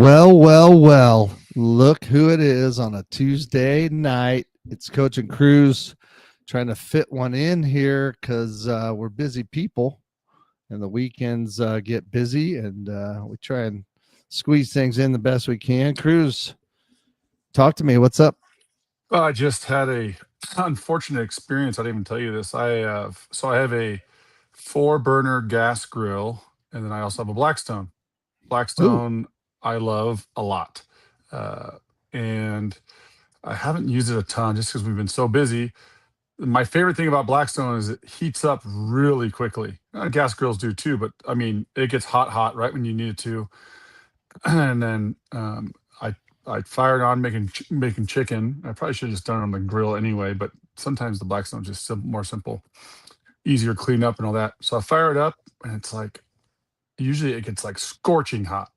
Well. Look who it is on a Tuesday night. It's Coach and Kreuz trying to fit one in here because we're busy people and the weekends get busy and we try and squeeze things in the best we can. Kreuz, talk to me. What's up? I just had a unfortunate experience. I didn't even tell you this. I have a four burner gas grill, and then I also have a Blackstone. Ooh, Blackstone I love a lot, uh, and I haven't used it a ton just because we've been so busy. My favorite thing about Blackstone is it heats up really quickly. Gas grills do too, but I mean it gets hot right when you need it to. And then I fired on making chicken. I probably should have just done it on the grill anyway, but sometimes the Blackstone's just more simple, easier clean up and all that. So I fire it up, and it's like usually it gets like scorching hot.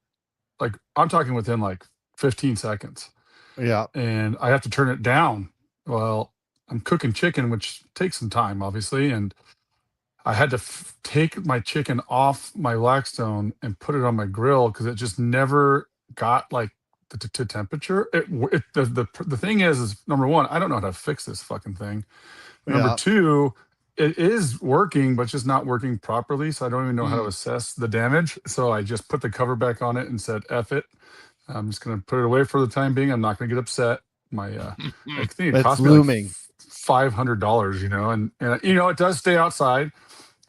Like I'm talking within like 15 seconds, yeah. and I have to turn it down. Well, I'm cooking chicken, which takes some time, obviously, and I had to take my chicken off my Blackstone and put it on my grill because it just never got like to temperature. The thing is number one, I don't know how to fix this fucking thing. Number Yeah. two, it is working, but just not working properly. So I don't even know how to Mm. assess the damage. So I just put the cover back on it and said, "F it." I'm just gonna put it away for the time being. I'm not gonna get upset. My I think it It's cost me like looming. $500, and it does stay outside,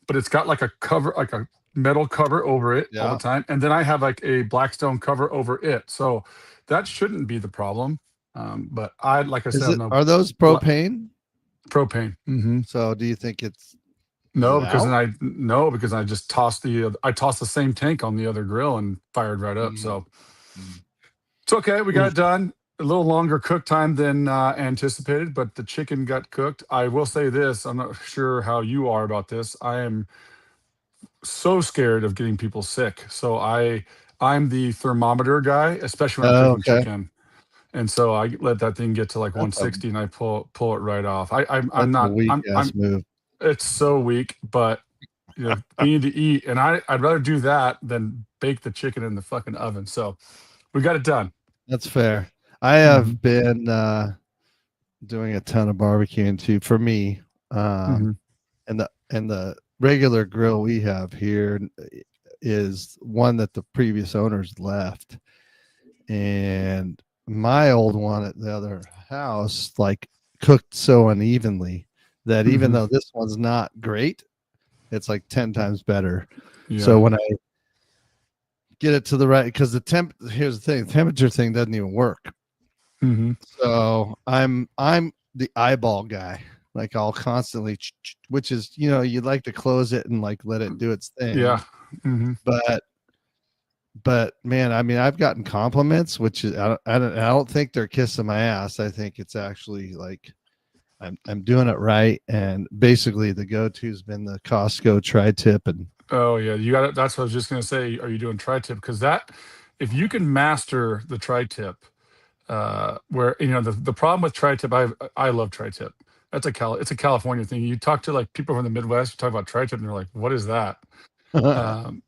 but it's got like a cover, like a metal cover over it all the Yeah. time. And then I have like a Blackstone cover over it. So that shouldn't be the problem. But like I said, I'm Are those propane? propane. So do you think is No, it because then out? I just tossed the same tank on the other grill and fired right up. Mm. So it's okay. We got Oof. it done. A little longer cook time than anticipated, but the chicken got cooked. I will say this: I'm not sure how you are about this. I am so scared of getting people sick. So I'm the thermometer guy, especially when I'm Oh, cooking okay. chicken. And so I let that thing get to like That's a 160 and I pull it right off. I'm that's a not weak ass I'm move. it's so weak, but we need to eat, and I'd rather do that than bake the chicken in the fucking oven. So we got it done. That's fair. I Hmm. have been doing a ton of barbecuing too for me. Um, Hmm. and the regular grill we have here is one that the previous owners left, and my old one at the other house like cooked so unevenly that even Hmm. though this one's not great, it's like 10 times better. So Yeah. when I get it to the right, because here's the thing, the temperature thing doesn't even work. Hmm. So I'm the eyeball guy. Like I'll constantly, which is you'd like to close it and like let it do its Yeah. thing, Hmm. but man, I mean, I've gotten compliments, which is I don't think they're kissing my ass. I think it's actually like I'm doing it right, and basically the go-to's been the Costco tri-tip, and Oh yeah, you got it. That's what I was just gonna say. Are you doing tri-tip? Because that, if you can master the tri-tip, where the problem with tri-tip, I love tri-tip. It's a California thing. You talk to like people from the Midwest, you talk about tri-tip, and they're like, "What is that?" Um,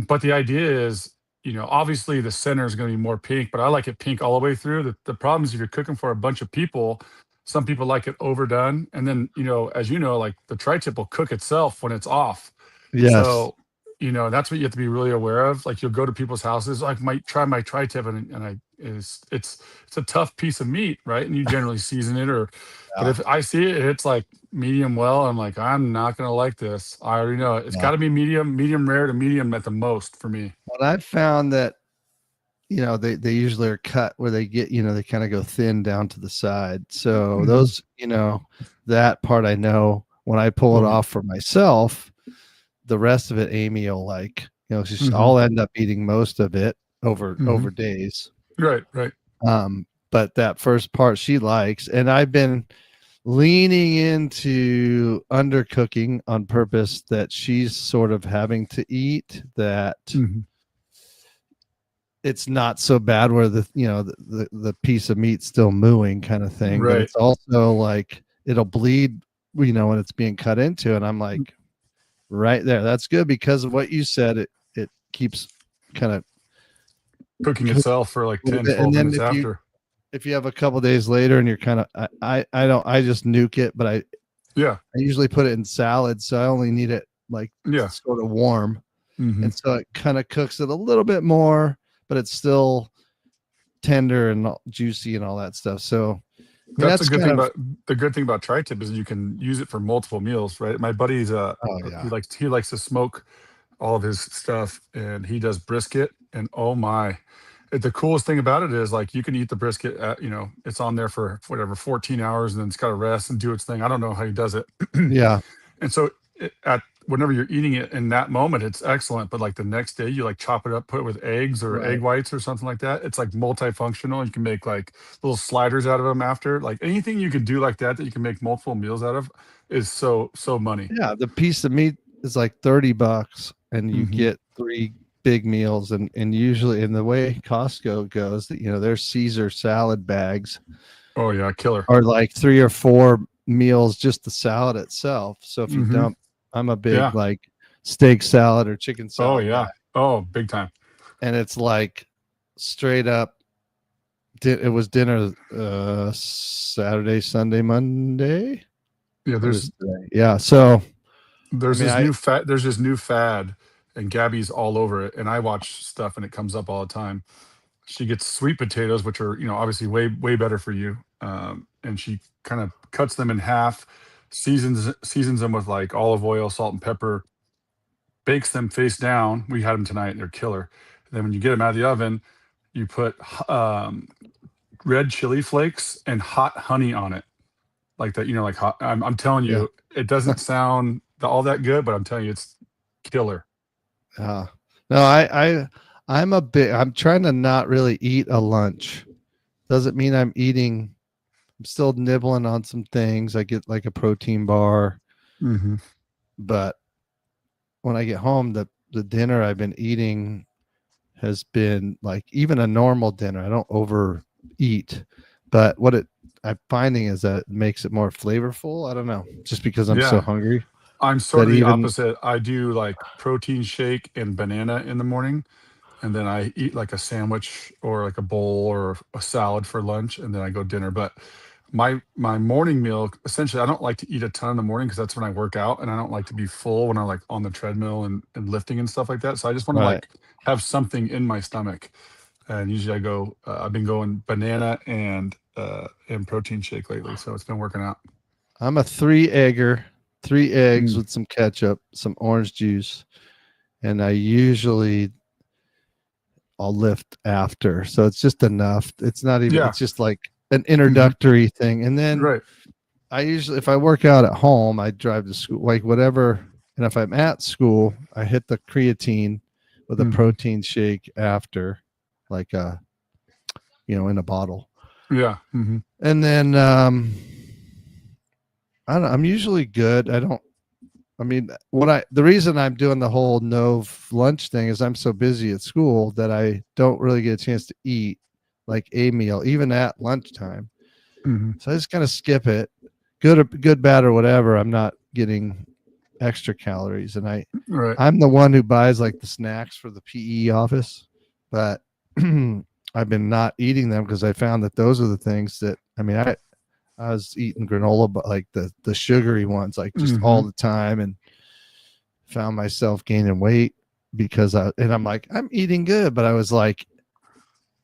but the idea is, obviously the center is going to be more pink, but I like it pink all the way through. The problem is if you're cooking for a bunch of people, some people like it overdone, and then as you know, like the tri-tip will cook itself when it's off. yes, So, that's what you have to be really aware of. Like you'll go to people's houses, like might try my tri-tip, and it's a tough piece of meat, right? And you generally season it, but yeah, if I see it, it's like medium well. I'm like, I'm not gonna like this. I already know it. It's yeah. got to be medium rare to medium at the most for me. But I've found that they usually are cut where they get they kind of go thin down to the side. So Mhm. those that part I know when I pull it Oh, off for myself, the rest of it Amy will like. mhm, I'll end up eating most of it over mhm. days. Right, right. But that first part she likes, and I've been leaning into undercooking on purpose that she's sort of having to eat that Mhm. it's not so bad where the piece of meat still mooing kind of thing, but Right. it's also like it'll bleed when it's being cut into, and I'm like right there, that's good because of what you said, it keeps kind of cooking itself for like 10, 12 And then minutes after. if you have a couple days later and you're kind of, I just nuke it, but I usually put it in salad, so I only need it like sort of warm, and so it kind of cooks it a little bit more, but it's still tender and juicy and all that stuff. So that's a good thing about the good thing about tri-tip is you can use it for multiple meals, right? My buddy's he likes to smoke all of his stuff, and he does brisket, and oh my, the coolest thing about it is like you can eat the brisket at, it's on there for whatever 14 hours, and then it's got to rest and do its thing. I don't know how he does it. Yeah. And so whenever you're eating it in that moment, it's excellent. But like the next day, you like chop it up, put it with eggs or egg whites or something like that. It's like multifunctional. You can make like little sliders out of them after. Like anything you can do like that you can make multiple meals out of is so money. Yeah, the piece of meat is like $30, and you get 3 big meals. And usually, in the way Costco goes, there's Caesar salad bags. Oh yeah, killer. Or like 3 or 4 meals, just the salad itself. So if you dump, I'm a big like steak salad or chicken salad. Oh yeah. Guy. Oh, big time. And it's like straight up. It was dinner Saturday, Sunday, Monday. Yeah, So there's this new fad, and Gabby's all over it. And I watch stuff, and it comes up all the time. She gets sweet potatoes, which are obviously way better for you. And she kind of cuts them in half, seasons them with like olive oil, salt, and pepper, bakes them face down. We had them tonight, and they're killer. And then when you get them out of the oven, you put red chili flakes and hot honey on it, like that. Like hot. I'm telling you, it doesn't sound all that good, but I'm telling you, it's killer. No, I'm trying to not really eat a lunch. Doesn't mean I'm eating. I'm still nibbling on some things. I get like a protein bar, but when I get home, the dinner I've been eating has been like even a normal dinner. I don't overeat, but what I'm finding is that it makes it more flavorful. I don't know, just because I'm so hungry. I'm sort of the opposite. I do like protein shake and banana in the morning, and then I eat like a sandwich or like a bowl or a salad for lunch, and then I go dinner. But my morning meal, essentially, I don't like to eat a ton in the morning because that's when I work out, and I don't like to be full when I'm like on the treadmill and lifting and stuff like that. So I just want to like have something in my stomach. And usually I go, I've been going banana and protein shake lately. So it's been working out. I'm a 3-egger, 3 eggs with some ketchup, some orange juice. And I'll lift after. So it's just enough. It's not even, it's just like an introductory thing. And then I usually, if I work out at home, I drive to school, like whatever. And if I'm at school, I hit the creatine with a protein shake after, like in a bottle. Yeah. And then I don't know, I'm usually good. The reason I'm doing the whole no lunch thing is I'm so busy at school that I don't really get a chance to eat like a meal, even at lunchtime. So I just kind of skip it. Good, bad, or whatever. I'm not getting extra calories, and I'm the one who buys like the snacks for the PE office, but I've been not eating them because I found that those are the things that I was eating granola, but like the sugary ones, like just all the time, and found myself gaining weight because I'm like, I'm eating good, but I was like,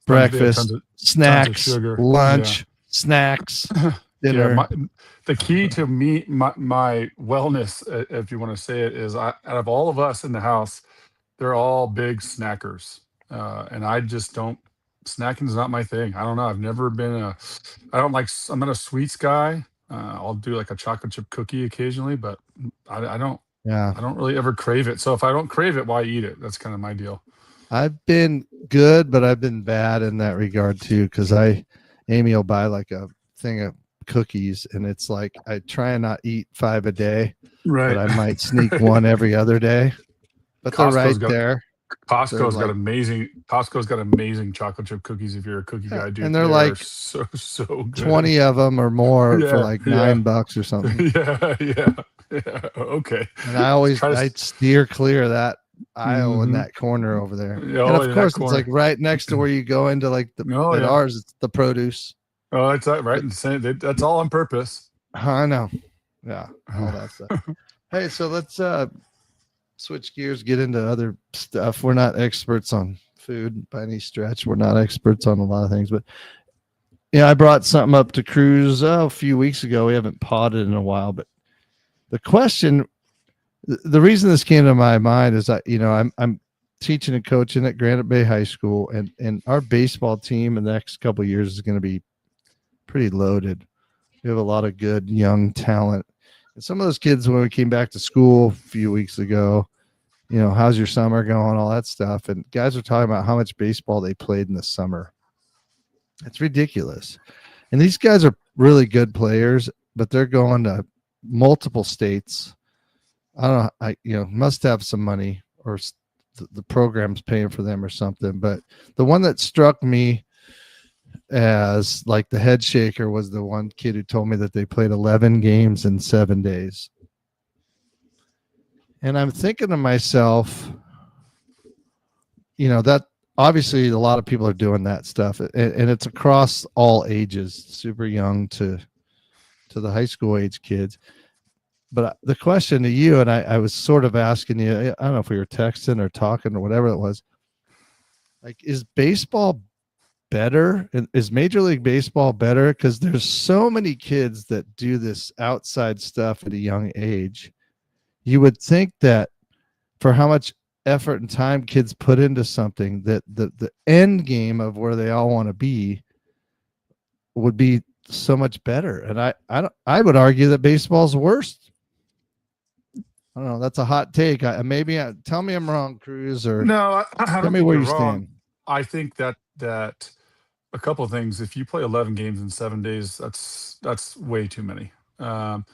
breakfast, snacks, lunch, snacks, dinner. The key to my wellness, if you want to say it, is out of all of us in the house, they're all big snackers. And I just don't, snacking is not my thing. I don't know. I've never been I'm not a sweets guy. I'll do like a chocolate chip cookie occasionally, but I don't really ever crave it. So if I don't crave it, why eat it? That's kind of my deal. I've been good, but I've been bad in that regard too. Cause Amy will buy like a thing of cookies, and it's like, I try and not eat 5 a day, but I might sneak one every other day, but Costco's there. Costco's got amazing chocolate chip cookies. If you're a cookie guy, dude, and they're like so good. 20 of them or more for like $9 or something. Yeah. Okay. And I steer clear of that aisle in Mm-hmm. that corner over there. And Oh, of in that course, it's like corner. right next to where you go into like Oh at yeah. ours, it's the produce. Oh, it's right. But And that's all on purpose. I know. Yeah, all that stuff. Hey, so let's switch gears, get into other stuff. We're not experts on food by any stretch. We're not experts on a lot of things, but yeah, I brought something up to Kreuz a few weeks ago. We haven't potted in a while, but the question, the reason this came to my mind is that I'm teaching and coaching at Granite Bay High School, and our baseball team in the next couple of years is going to be pretty loaded. We have a lot of good young talent, and some of those kids when we came back to school a few weeks ago, how's your summer going, all that stuff, and guys are talking about how much baseball they played in the summer. It's ridiculous. And these guys are really good players, but they're going to multiple states. I don't know. Must have some money, or the program's paying for them or something. But the one that struck me as like the head shaker was the one kid who told me that they played 11 games in 7 days. And I'm thinking to myself, that obviously a lot of people are doing that stuff, and it's across all ages, super young to the high school age kids. But the question to you, and I was sort of asking you, I don't know if we were texting or talking or whatever it was, like, is baseball better? Is Major League Baseball better? Because there's so many kids that do this outside stuff at a young age. You would think that for how much effort and time kids put into something, that the end game of where they all want to be would be so much better. And I would argue that baseball's worse. I don't know. That's a hot take. Tell me I'm wrong, Kreuz, or No, I tell don't me think where you're you wrong. stand. I think that a couple of things. If you play 11 games in 7 days, that's way too many. Um,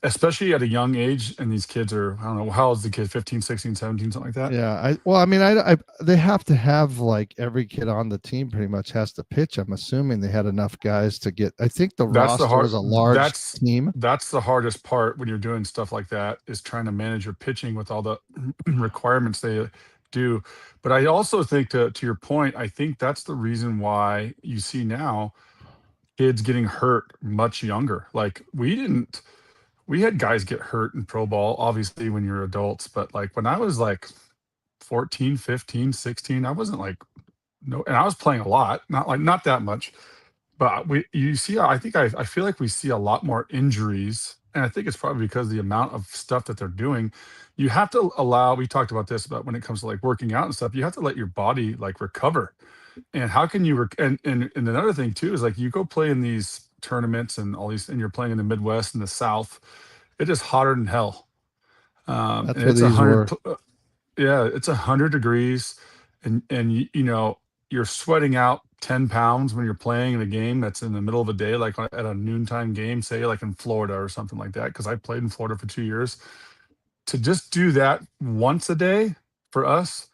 Especially at a young age, and these kids are, I don't know, how old is the kid, 15, 16, 17, something like that. Yeah, they have to have like every kid on the team pretty much has to pitch. I'm assuming they had enough guys to get. I think the That's the roster hard was a large that's team. that's the hardest part when you're doing stuff like that, is trying to manage your pitching with all the requirements they do. But I also think, to your point, I think that's the reason why you see now kids getting hurt much younger. Like, we had guys get hurt in pro ball, obviously when you're adults, but like when I was like 14, 15, 16, I wasn't like, no, and I was playing a lot, not that much. But you see, I feel like we see a lot more injuries, and I think it's probably because of the amount of stuff that they're doing. You have to allow. We talked about this, about when it comes to like working out and stuff. You have to let your body like recover. And how can you? And another thing too is, like, you go play in these tournaments and all these, and you're playing in the Midwest and the South. It is hotter than hell, That's and what it's a these hundred. were. Yeah, it's 100 degrees, and you're sweating out 10 pounds when you're playing in a game that's in the middle of a day, like at a noontime game, say like in Florida or something like that. Because I played in Florida for 2 years. To just do that once a day for us,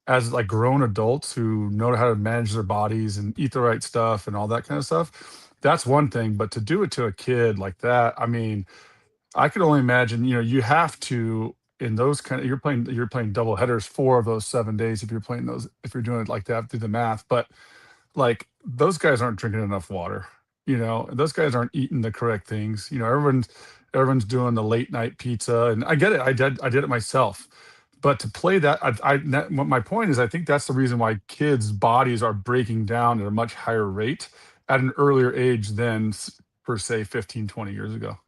as like grown adults who know how to manage their bodies and eat the right stuff and all that kind of stuff, that's one thing. But to do it to a kid like that, I mean, I could only imagine, you have to, in those kind of, you're playing double headers 4 of those 7 days, if you're doing it like that, do the math. But like, those guys aren't drinking enough water, those guys aren't eating the correct things. Everyone's doing the late night pizza, and I get it. I did it myself. But to play that, what my point is, I think that's the reason why kids' bodies are breaking down at a much higher rate at an earlier age than, per se, 15, 20 years ago.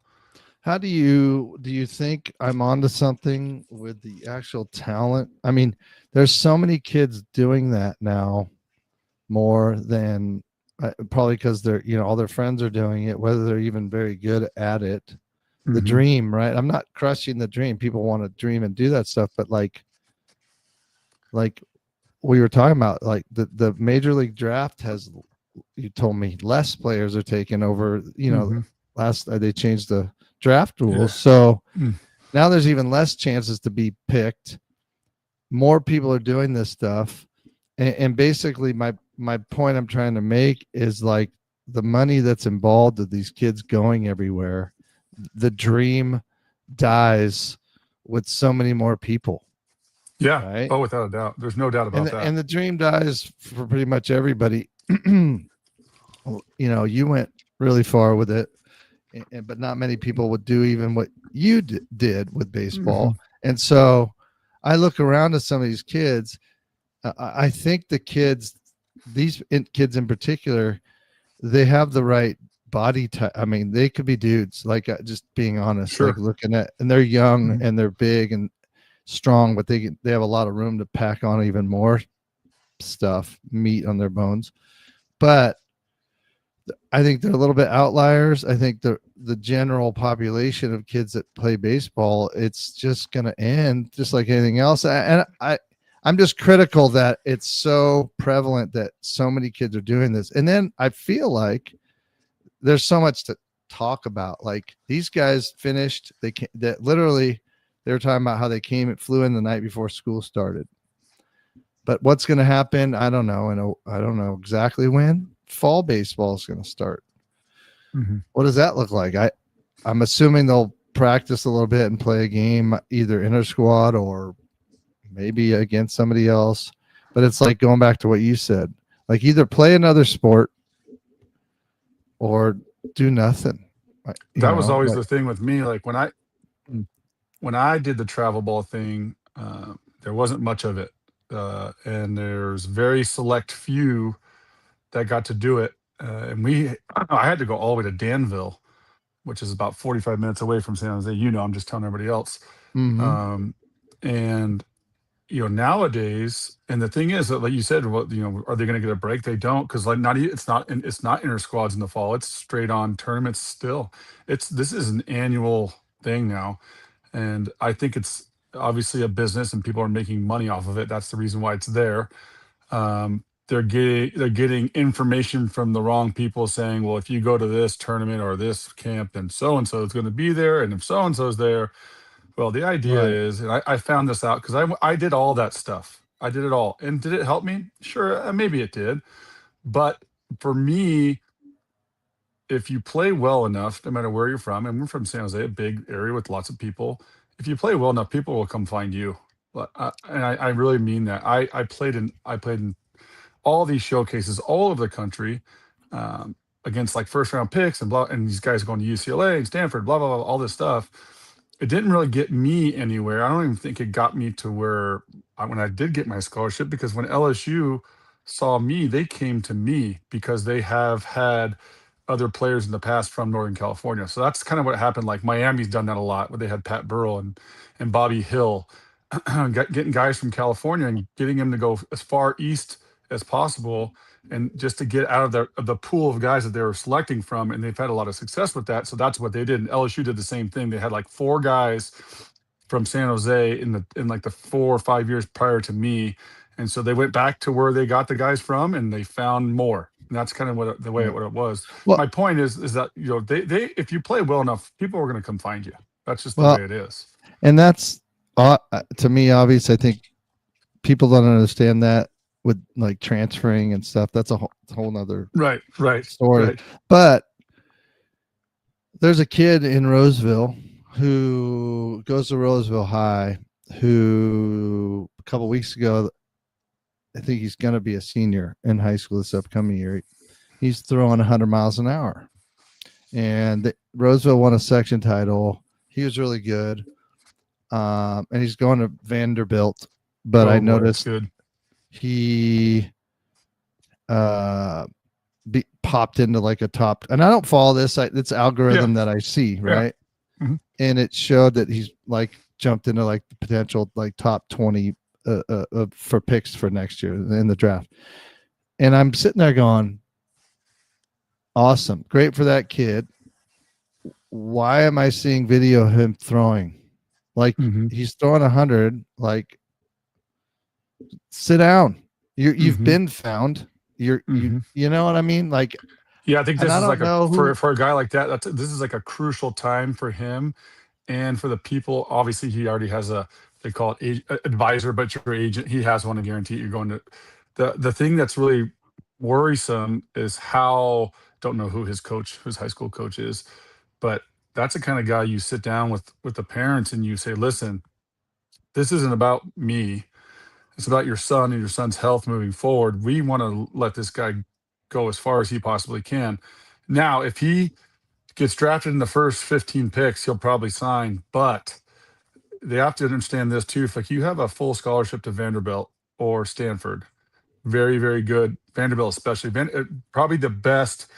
How do you think I'm onto something with the actual talent? I mean, there's so many kids doing that now, more than probably because all their friends are doing it, whether they're even very good at it. The Hmm. dream, right? I'm not crushing the dream. People want to dream and do that stuff, but like we were talking about, like the major league draft has, you told me, less players are taking over. Hmm. Last they changed the draft Yeah. rules, so Mm. now there's even less chances to be picked. More people are doing this stuff, and basically my point I'm trying to make is, like, the money that's involved with these kids going everywhere, the dream dies with so many more people. Yeah. right? Oh, without a doubt. There's no doubt And about that. the dream dies for pretty much everybody. You went really far with it, but not many people would do even what you did with Hmm. baseball. And so I look around at some of these kids. I think the kids, kids in particular, they have the right body type. I mean, they could be dudes, like, just being honest, like Sure. looking at, and they're young Mhm. and they're big and strong, but they have a lot of room to pack on even more stuff, meat on their bones. But I think they're a little bit outliers. I think the general population of kids that play baseball, it's just going to end just like anything else. I'm just critical that it's so prevalent that so many kids are doing this. And then I feel like there's so much to talk about. Like, these guys finished, that literally they were talking about how they flew in the night before school started. But what's going to happen? I don't know. And I don't know exactly when fall baseball is going to start. Mhm. What does that look like? I'm assuming they'll practice a little bit and play a game, either inter squad or maybe against somebody else. But it's like going back to what you said, like, either play another sport or do nothing. That was always Like, the thing with me. Like when I did the travel ball thing, there wasn't much of it, and there's very select few that got to do it. And I had to go all the way to Danville, which is about 45 minutes away from San Jose. I'm just telling everybody else. mm-hmm. Um, and nowadays, and the thing is that, like you said, what are they going to get a break? They don't, because like it's not inter squads in the fall. It's straight on tournaments still. This is an annual thing now, and I think it's obviously a business and people are making money off of it. That's the reason why it's there. They're getting information from the wrong people saying, well, if you go to this tournament or this camp, then so and so is going to be there, and if so and so is there, well, the idea Right. is, and I found this out because I did all that stuff. I did it all, and did it help me? Sure, maybe it did, but for me, if you play well enough, no matter where you're from, and we're from San Jose, a big area with lots of people. If you play well enough, people will come find you. And I really mean that. I played in all these showcases all over the country, um, against like first round picks and blah, and these guys going to UCLA and Stanford, blah blah blah, all this stuff. It didn't really get me anywhere. I don't even think it got me to where when I did get my scholarship, because when LSU saw me, they came to me because they have had other players in the past from Northern California. So that's kind of what happened. Like Miami's done that a lot, where they had Pat Burrell and Bobby Hill, getting guys from California and getting them to go as far east as possible, and just to get out of the pool of guys that they were selecting from, and they've had a lot of success with that. So that's what they did. And LSU did the same thing. They had like four guys from San Jose in like the 4 or 5 years prior to me, and so they went back to where they got the guys from, and they found more. And that's kind of the way Yeah. what it was. Well, My point is that they if you play well enough, people are going to come find you. That's just the well, way it is. and that's, to me obvious. I think people don't understand that with, like, transferring and stuff. That's a whole nother Right, right, story. right. But there's a kid in Roseville who goes to Roseville High, who a couple weeks ago, I think he's going to be a senior in high school this upcoming year. He's throwing 100 miles an hour, and Roseville won a section title. He was really good, and he's going to Vanderbilt. But I Oh boy, noticed good. he uh, popped into like a top, and I don't follow this. It's Yeah, algorithm that I see, yeah. right? Mhm. And it showed that he's like jumped into like the potential like top 20 for picks for next year in the draft. And I'm sitting there going, awesome, great for that kid. Why am I seeing video of him throwing? Like, Mhm. he's throwing 100. Like, sit down. You've Mhm. been found. Mhm. You know what I mean? Like, Yeah, I think and this I is don't like know for who. for a guy like that. This is like a crucial time for him and for the people. Obviously, he already has they call it advisor, but your agent. He has one to guarantee you're going to. The thing that's really worrisome is how, don't know who his high school coach is, but that's the kind of guy you sit down with the parents and you say, listen, this isn't about me. It's about your son and your son's health moving forward. We want to let this guy go as far as he possibly can. Now, if he gets drafted in the first 15 picks, he'll probably sign. But they have to understand this too. If like you have a full scholarship to Vanderbilt or Stanford, very, very good. Vanderbilt, especially, probably the best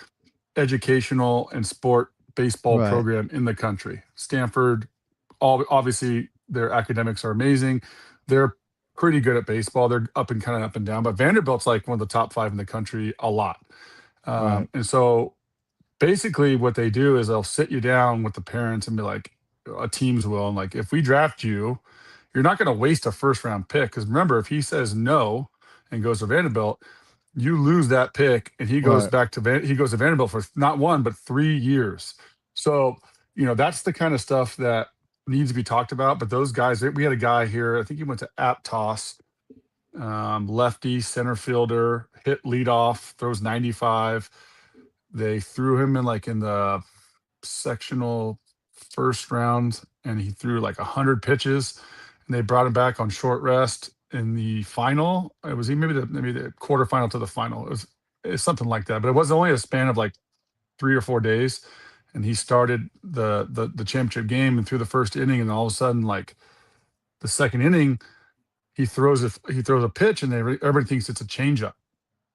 educational and sport baseball Right. program in the country. Stanford, obviously, their academics are amazing. They're pretty good at baseball. They're up and down. But Vanderbilt's like one of the top 5 in the country a lot. Right. And so basically what they do is they'll sit you down with the parents and be like, teams will, and like, if we draft you, you're not going to waste a first round pick. Because remember, if he says no and goes to Vanderbilt, you lose that pick, and he goes Right. back to he goes to Vanderbilt for not 1 but 3 years. So that's the kind of stuff that needs to be talked about. But those guys, we had a guy here, I think he went to Aptos, lefty center fielder, hit leadoff, throws 95. They threw him in the sectional first round, and he threw like 100 pitches, and they brought him back on short rest in the final. It was maybe the quarterfinal to the final. It's something like that, but it was only a span of like 3 or 4 days, and he started the championship game and through the first inning, and all of a sudden, like the second inning, he throws a pitch, and everybody thinks it's a changeup.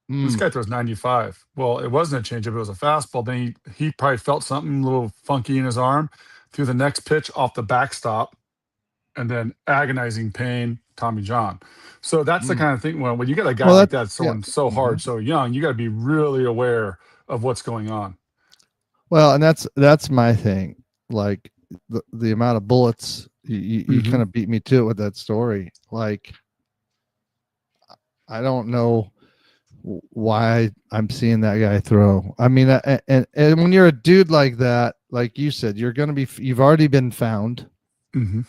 This guy throws 95. Well, it wasn't a changeup; it was a fastball. Then he probably felt something a little funky in his arm, threw the next pitch off the backstop, and then agonizing pain, Tommy John. So that's the kind of thing. When you got a guy Well, like that, that yeah. throwing so hard, so young, you got to be really aware of what's going on. Well, and that's my thing. Like the amount of bullets you kind of beat me to it with that story. Like, I don't know why I'm seeing that guy throw. I mean, and when you're a dude like that, like you said, you've already been found. Did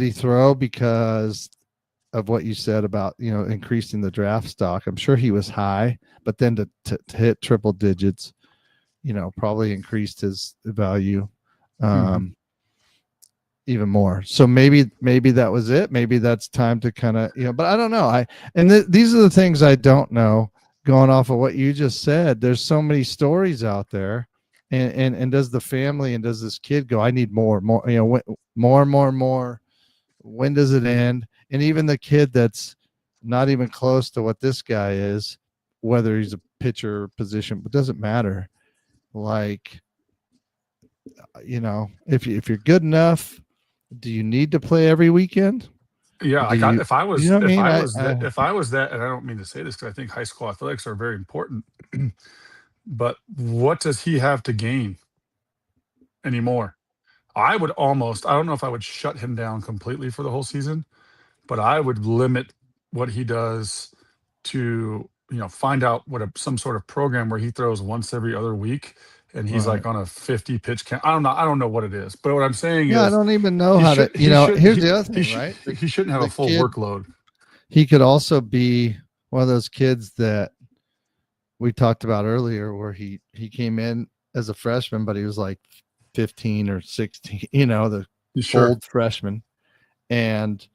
he throw because of what you said about increasing the draft stock? I'm sure he was high, but then to hit triple digits, probably increased his value even more. So maybe that was it. Maybe that's time to kind of, but I don't know. These are the things I don't know. Going off of what you just said, there's so many stories out there, and does the family and does this kid go, I need more, more. When does it end? And even the kid that's not even close to what this guy is, whether he's a pitcher position, but doesn't matter. Like, if you're good enough, do you need to play every weekend? Yeah, if I was, you know what I mean? if I was that, and I don't mean to say this because I think high school athletics are very important, but what does he have to gain anymore? I don't know if I would shut him down completely for the whole season, but I would limit what he does to, find out some sort of program where he throws once every other week, and he's Right. like on a 50 pitch count. I don't know what it is, but what I'm saying Yeah, I is don't even know he how to, should, he should, here's he, the other he thing, should, right? he shouldn't have a The full kid, workload. he could also be one of those kids that we talked about earlier, where he came in as a freshman, but he was like 15 or 16, the Sure. old freshman, and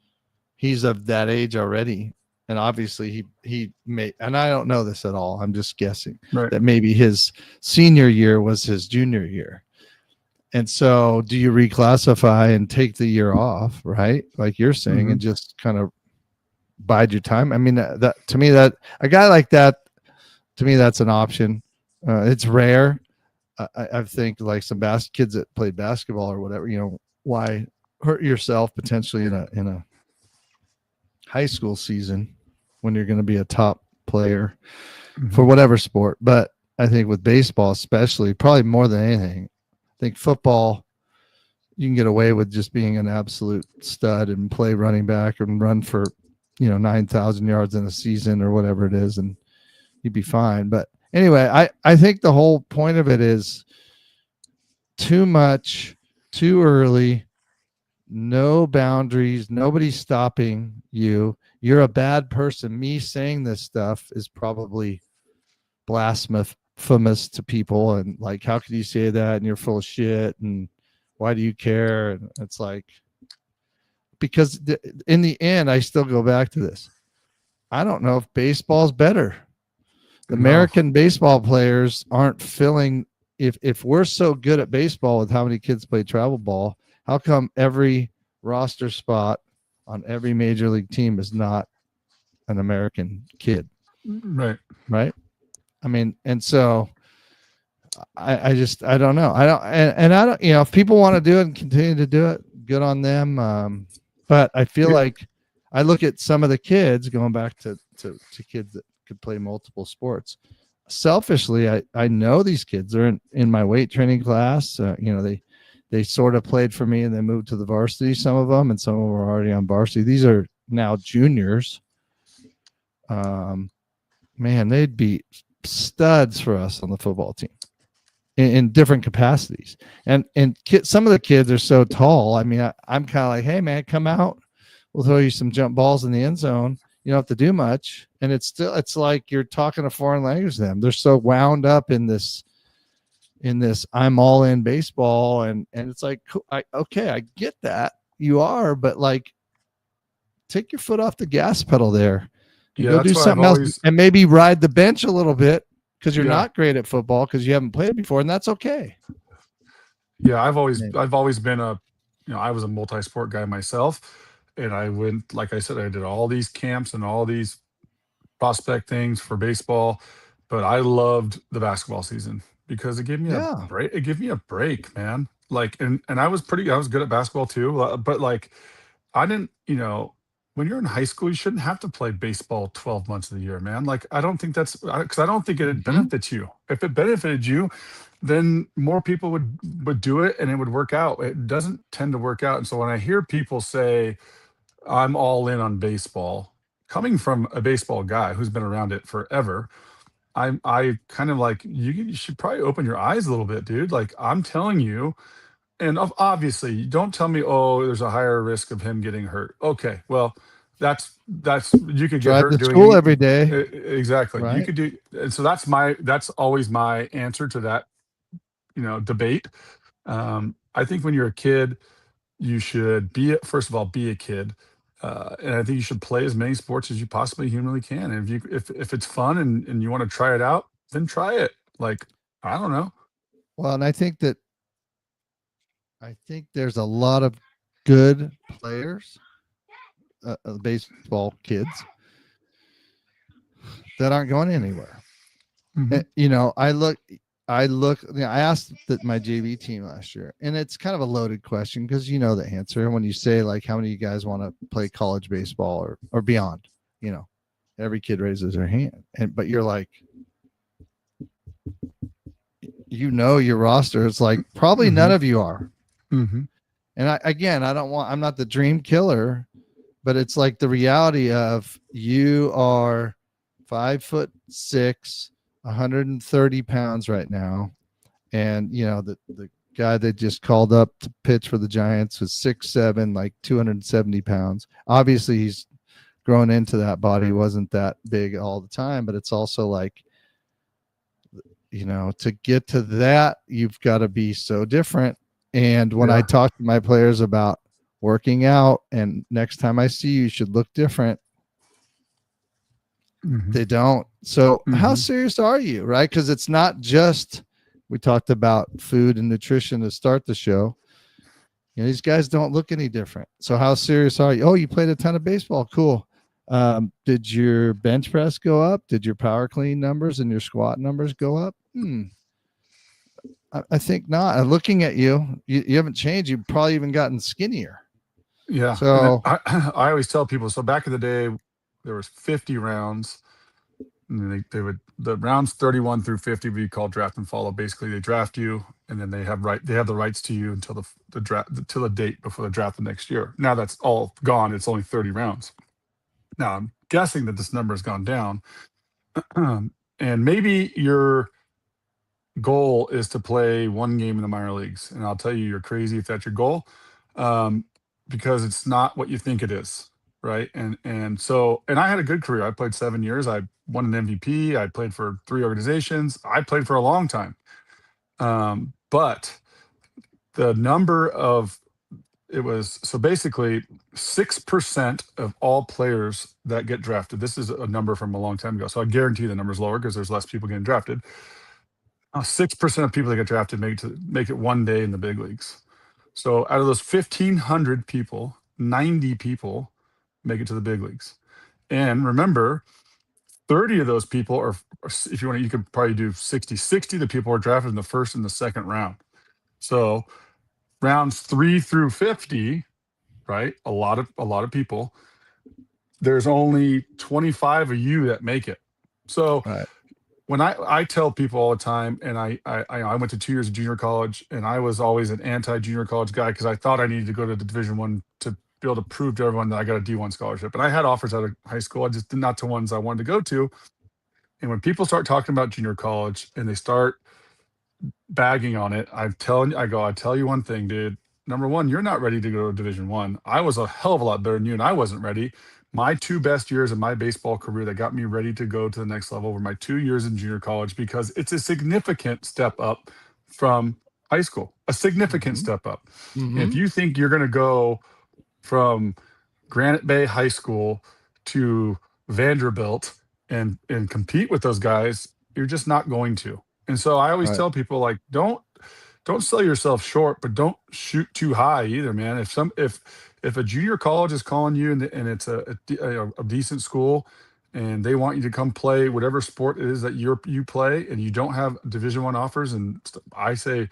he's of that age already. And obviously he may, and I don't know this at all, I'm just guessing, Right. that maybe his senior year was his junior year. And so do you reclassify and take the year off, right? Like you're saying, and just kind of bide your time. I mean, that to me, that a guy like that, to me, that's an option. It's rare. I think like some kids that played basketball or whatever, why hurt yourself potentially in a high school season when you're going to be a top player for whatever sport. But I think with baseball, especially, probably more than anything, I think football, you can get away with just being an absolute stud and play running back and run for, 9,000 yards in a season or whatever it is, and you'd be fine. But anyway, I think the whole point of it is too much, too early, no boundaries, nobody's stopping you. You're a bad person. Me saying this stuff is probably blasphemous to people, and like, how could you say that? And you're full of shit, and why do you care? And it's like, because in the end, I still go back to this. I don't know if baseball's better. The No. American baseball players aren't filling. If we're so good at baseball with how many kids play travel ball, how come every roster spot on every major league team is not an American kid? Right. Right. I mean, and so I don't know. I don't, and I don't, if people want to do it and continue to do it, good on them. But I feel Yeah. like I look at some of the kids going back to kids that could play multiple sports. Selfishly, I know these kids are in my weight training class. They sort of played for me and then moved to the varsity, some of them, and some of them were already on varsity. These are now juniors. Man, they'd be studs for us on the football team in different capacities. And some of the kids are so tall. I mean, I'm kind of like, hey man, come out. We'll throw you some jump balls in the end zone. You don't have to do much. And it's like you're talking a foreign language to them. They're so wound up in this I'm all in baseball. And it's like, okay, I get that you are, but like take your foot off the gas pedal there and Yeah, go do that's why I've something else always and maybe ride the bench a little bit because you're yeah. not great at football because you haven't played before, and that's okay. Yeah, I've always Yeah. I've always been I was a multi-sport guy myself, and I went, like I said, I did all these camps and all these prospect things for baseball, but I loved the basketball season because it gave me a Yeah. break. It gave me a break, man. Like, and I was good at basketball too, but like I didn't, when you're in high school, you shouldn't have to play baseball 12 months of the year, man. Like, I don't think because I don't think it Mhm. benefits you. If it benefited you, then more people would do it and it would work out. It doesn't tend to work out. And so when I hear people say, I'm all in on baseball, coming from a baseball guy who's been around it forever, I kind of like, you should probably open your eyes a little bit, dude. Like, I'm telling you, and obviously, don't tell me, oh, there's a higher risk of him getting hurt. Okay, well, that's you could get Drive hurt to doing school every day, exactly. You right? could do, and so that's always my answer to that, debate. I think when you're a kid, you should first of all be a kid, and I think you should play as many sports as you possibly humanly can. And if it's fun and you want to try it out, then try it. Like, I don't know. Well, and I think there's a lot of good players, baseball kids that aren't going anywhere. Hmm. I asked my JV team last year, and it's kind of a loaded question because you know the answer. When you say like, how many of you guys want to play college baseball or beyond, every kid raises their hand, but you're like, your roster. It's like probably none Hmm. of you are. Hmm. And I'm not the dream killer, but it's like the reality of you are 5'6", 130 pounds right now. And the guy that just called up to pitch for the Giants was 6'7", like 270 pounds. Obviously he's grown into that body. He wasn't that big all the time, but it's also like, to get to that, you've got to be so different. And when I Yeah. talk to my players about working out and next time I see you, you should look different, Hmm. they don't. So how Hmm. serious are you? Right. Because it's not just, we talked about food and nutrition to start the show. These guys don't look any different. So how serious are you? Oh, you played a ton of baseball. Cool. Did your bench press go up? Did your power clean numbers and your squat numbers go up? I think not. Looking at you haven't changed. You've probably even gotten skinnier. Yeah, and then So I always tell people. So back in the day, there was 50 rounds, and then they would the rounds 31 through 50 would be called draft and follow. Basically, they draft you, and then they have the rights to you until the draft until the date before the draft the next year. Now that's all gone. It's only 30 rounds. Now I'm guessing that this number has gone down, and maybe your goal is to play one game in the minor leagues, and I'll tell you, you're crazy if that's your goal, um, because it's not what you think it is, right? And I had a good career. I played 7 years. I won an MVP. I played for 3 organizations. I played for a long time, but the number of it was so basically 6% of all players that get drafted. This is a number from a long time ago. So I guarantee the number's lower because there's less people getting drafted. 6% of people that get drafted make it one day in the big leagues. So out of those 1,500 people, 90 people make it to the big leagues. And remember, 30 of those people are, if you want to, you could probably do 60 the people are drafted in the first and the second round. So rounds 3 through 50, right? A lot of people. There's only 25 of you that make it. So Right. when I tell people all the time, and I went to 2 years of junior college, and I was always an anti-junior college guy because I thought I needed to go to the Division One to be able to prove to everyone that I got a D1 scholarship. And I had offers out of high school, I just not to ones I wanted to go to. And when people start talking about junior college and they start bagging on it, I tell you one thing, dude. Number one, you're not ready to go to Division One. I was a hell of a lot better than you, and I wasn't ready. My 2 best years of my baseball career that got me ready to go to the next level were my 2 years in junior college because it's a significant step up from high school, a significant Mm-hmm. step up. And if Mm-hmm. you think you're going to go from Granite Bay High School to Vanderbilt and compete with those guys, you're just not going to. And so I always Right. tell people, like, don't sell yourself short, but don't shoot too high either, man. If a junior college is calling you and it's a decent school and they want you to come play whatever sport it is that you play and you don't have Division 1 offers, and I say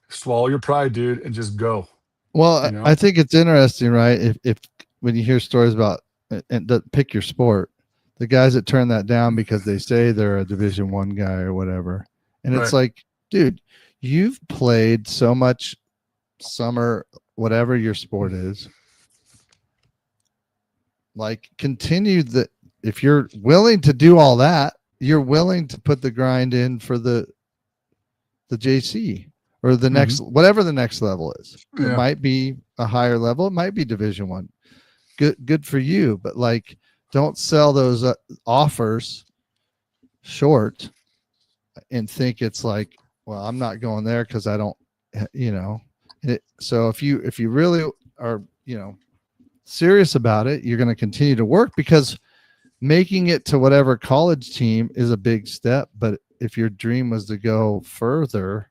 swallow your pride, dude, and just go. Well, You I know, think it's interesting, right? If when you hear stories about and pick your sport, the guys that turn that down because they say they're a Division 1 guy or whatever, and it's right? like, dude, you've played so much summer, whatever your sport is. Like, continue the. If you're willing to do all that, you're willing to put the grind in for the JC or the Hmm. next whatever the next level is. It Yeah, might be a higher level, it might be Division 1. Good for you, but like don't sell those offers short and think it's like, well, I'm not going there cuz I don't so if you really are, serious about it, you're going to continue to work because making it to whatever college team is a big step. But if your dream was to go further,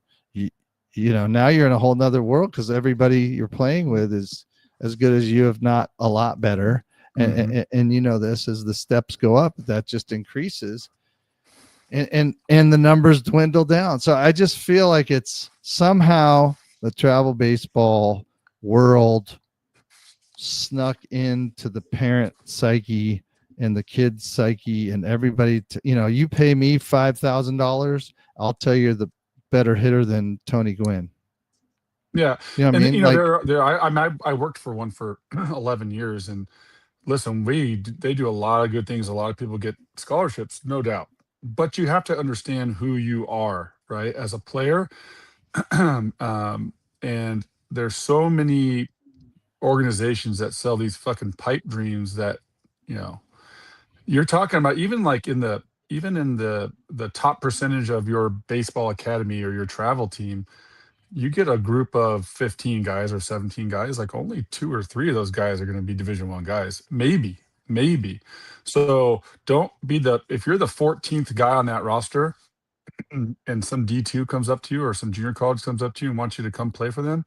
now you're in a whole nother world because everybody you're playing with is as good as you, if not a lot better. hmm And you know this, as the steps go up, that just increases, and the numbers dwindle down. So I just feel like it's somehow the travel baseball world snuck into the parent psyche and the kid's psyche and everybody. You pay me $5,000, I'll tell you the better hitter than Tony Gwynn. yeah. You know what I And mean? Like, I worked for one for 11 years, and listen, they do a lot of good things. A lot of people get scholarships, no doubt. But you have to understand who you are, right? As a player, and there's so many organizations that sell these fucking pipe dreams that you know you're talking about. Even in the top percentage of your baseball academy or your travel team, you get a group of 15 guys or 17 guys, like only 2 or 3 of those guys are going to be Division 1 guys, maybe. So don't be if you're the 14th guy on that roster and some D2 comes up to you or some junior college comes up to you and wants you to come play for them,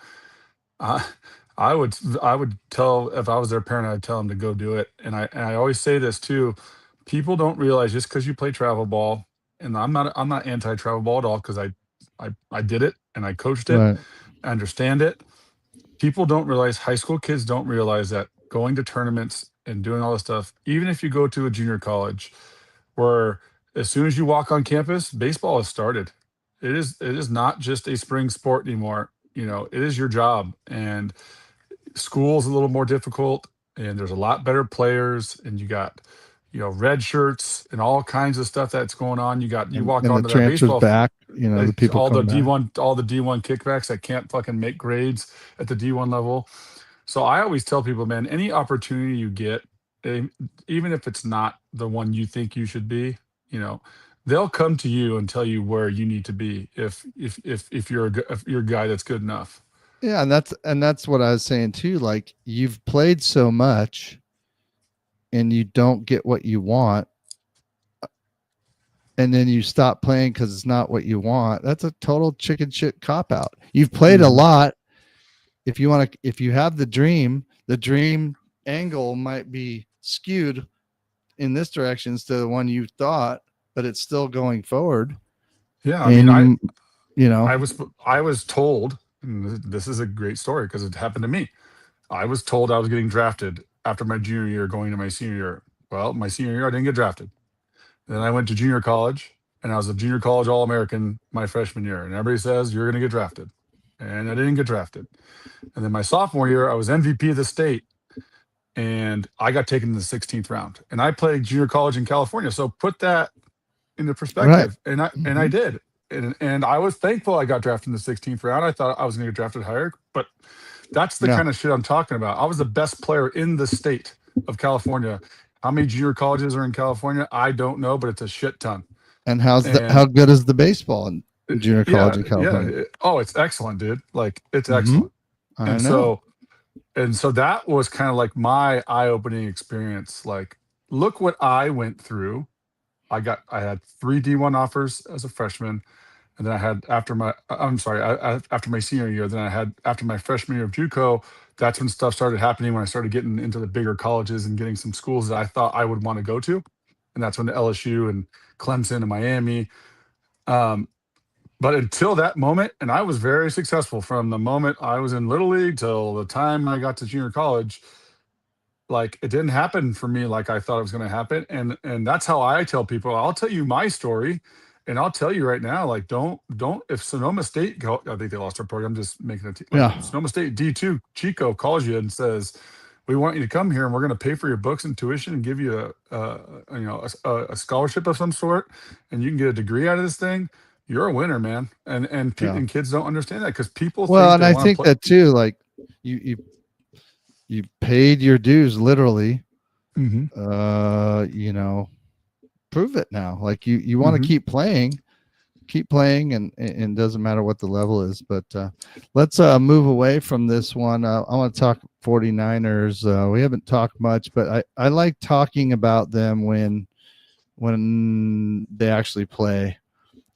I I would tell, if I was their parent, I'd tell them to go do it. And I always say this too. People don't realize just because you play travel ball, and I'm not anti travel ball at all because I did it and I coached it. right. I understand it. People don't realize, high school kids don't realize that going to tournaments and doing all this stuff, even if you go to a junior college, where as soon as you walk on campus, baseball has started. It is not just a spring sport anymore. It is your job. And school's a little more difficult, and there's a lot better players, and you got red shirts and all kinds of stuff that's going on. You walk And the onto that transfers baseball back, the people all the come back. D1 kickbacks that can't fucking make grades at the D1 level. So I always tell people, man, any opportunity you get, eh, even if it's not the one you think you should be, you know, they'll come to you and tell you where you need to be if you're a guy that's good enough. Yeah, and that's what I was saying too. Like you've played so much and you don't get what you want, and then you stop playing because it's not what you want. That's a total chicken shit cop out. You've played a Mhm. lot. If you have the dream angle might be skewed in this direction instead of the one you thought, but it's still going forward. Yeah, I mean, And you know, I was told, and this is a great story because it happened to me. I was told I was getting drafted after my junior year, going to my senior year. Well, my senior year, I didn't get drafted. Then I went to junior college, and I was a junior college All American my freshman year. And everybody says you're going to get drafted, and I didn't get drafted. And then my sophomore year, I was MVP of the state, and I got taken in the 16th round. And I played junior college in California, so put that into right. perspective. And I Mhm. did. And I was thankful I got drafted in the 16th round. I thought I was going to get drafted higher, but that's the Yeah. kind of shit I'm talking about. I was the best player in the state of California. How many junior colleges are in California? I don't know, but it's a shit ton. And And how good is the baseball in junior college in yeah. California? Oh, it's excellent, dude. Like it's Hmm. excellent. I And know. so that was kind of like my eye-opening experience. Like, look what I went through. I had three D1 offers as a freshman, and then I had after my I'm sorry, after my senior year, then I had after my freshman year of JUCO. That's when stuff started happening, when I started getting into the bigger colleges and getting some schools that I thought I would want to go to, and that's when LSU and Clemson and Miami. Um, but until that moment, and I was very successful from the moment I was in little league till the time I got to junior college. Like, it didn't happen for me like I thought it was going to happen, and that's how I tell people. I'll tell you my story, and I'll tell you right now, like, don't if Sonoma State I think they lost their program. I'm just making it like Yeah. Sonoma State D2 Chico calls you and says, we want you to come here and we're going to pay for your books and tuition and give you a scholarship of some sort, and you can get a degree out of this thing. You're a winner, man. Yeah. And kids don't understand that because people Well, think and they I want to think play. that too, like you you you paid your dues literally. Hmm. You know, prove it now. Like you want to Hmm. keep playing, and doesn't matter what the level is. But let's move away from this one. I want to talk 49ers. We haven't talked much, but I like talking about them when they actually play.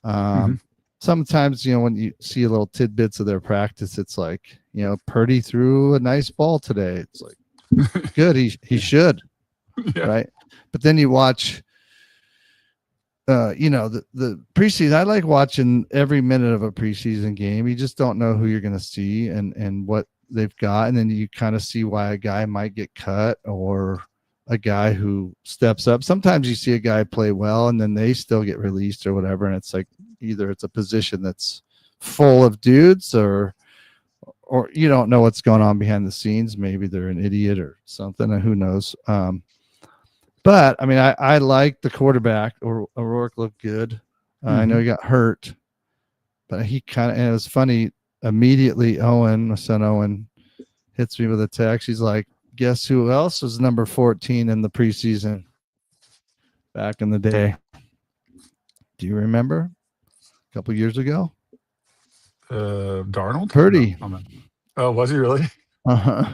Hmm. Um, Sometimes, when you see little tidbits of their practice, it's like, Purdy threw a nice ball today. It's like, good. He should, Yeah. right? But then you watch, the preseason. I like watching every minute of a preseason game. You just don't know who you're going to see and what they've got, and then you kind of see why a guy might get cut or a guy who steps up. Sometimes you see a guy play well and then they still get released or whatever, and it's like either it's a position that's full of dudes or you don't know what's going on behind the scenes. Maybe they're an idiot or something, and who knows. But I mean, I like the quarterback. Or O'Rourke looked good. I know Hmm. he got hurt, but he kind of. And it was funny. Immediately, my son Owen, hits me with a text. He's like, "Guess who else was number 14 in the preseason back in the day? Do you remember? A couple years ago, Darnold? No, Purdy." I'm not. Oh, was he really? Uh-huh.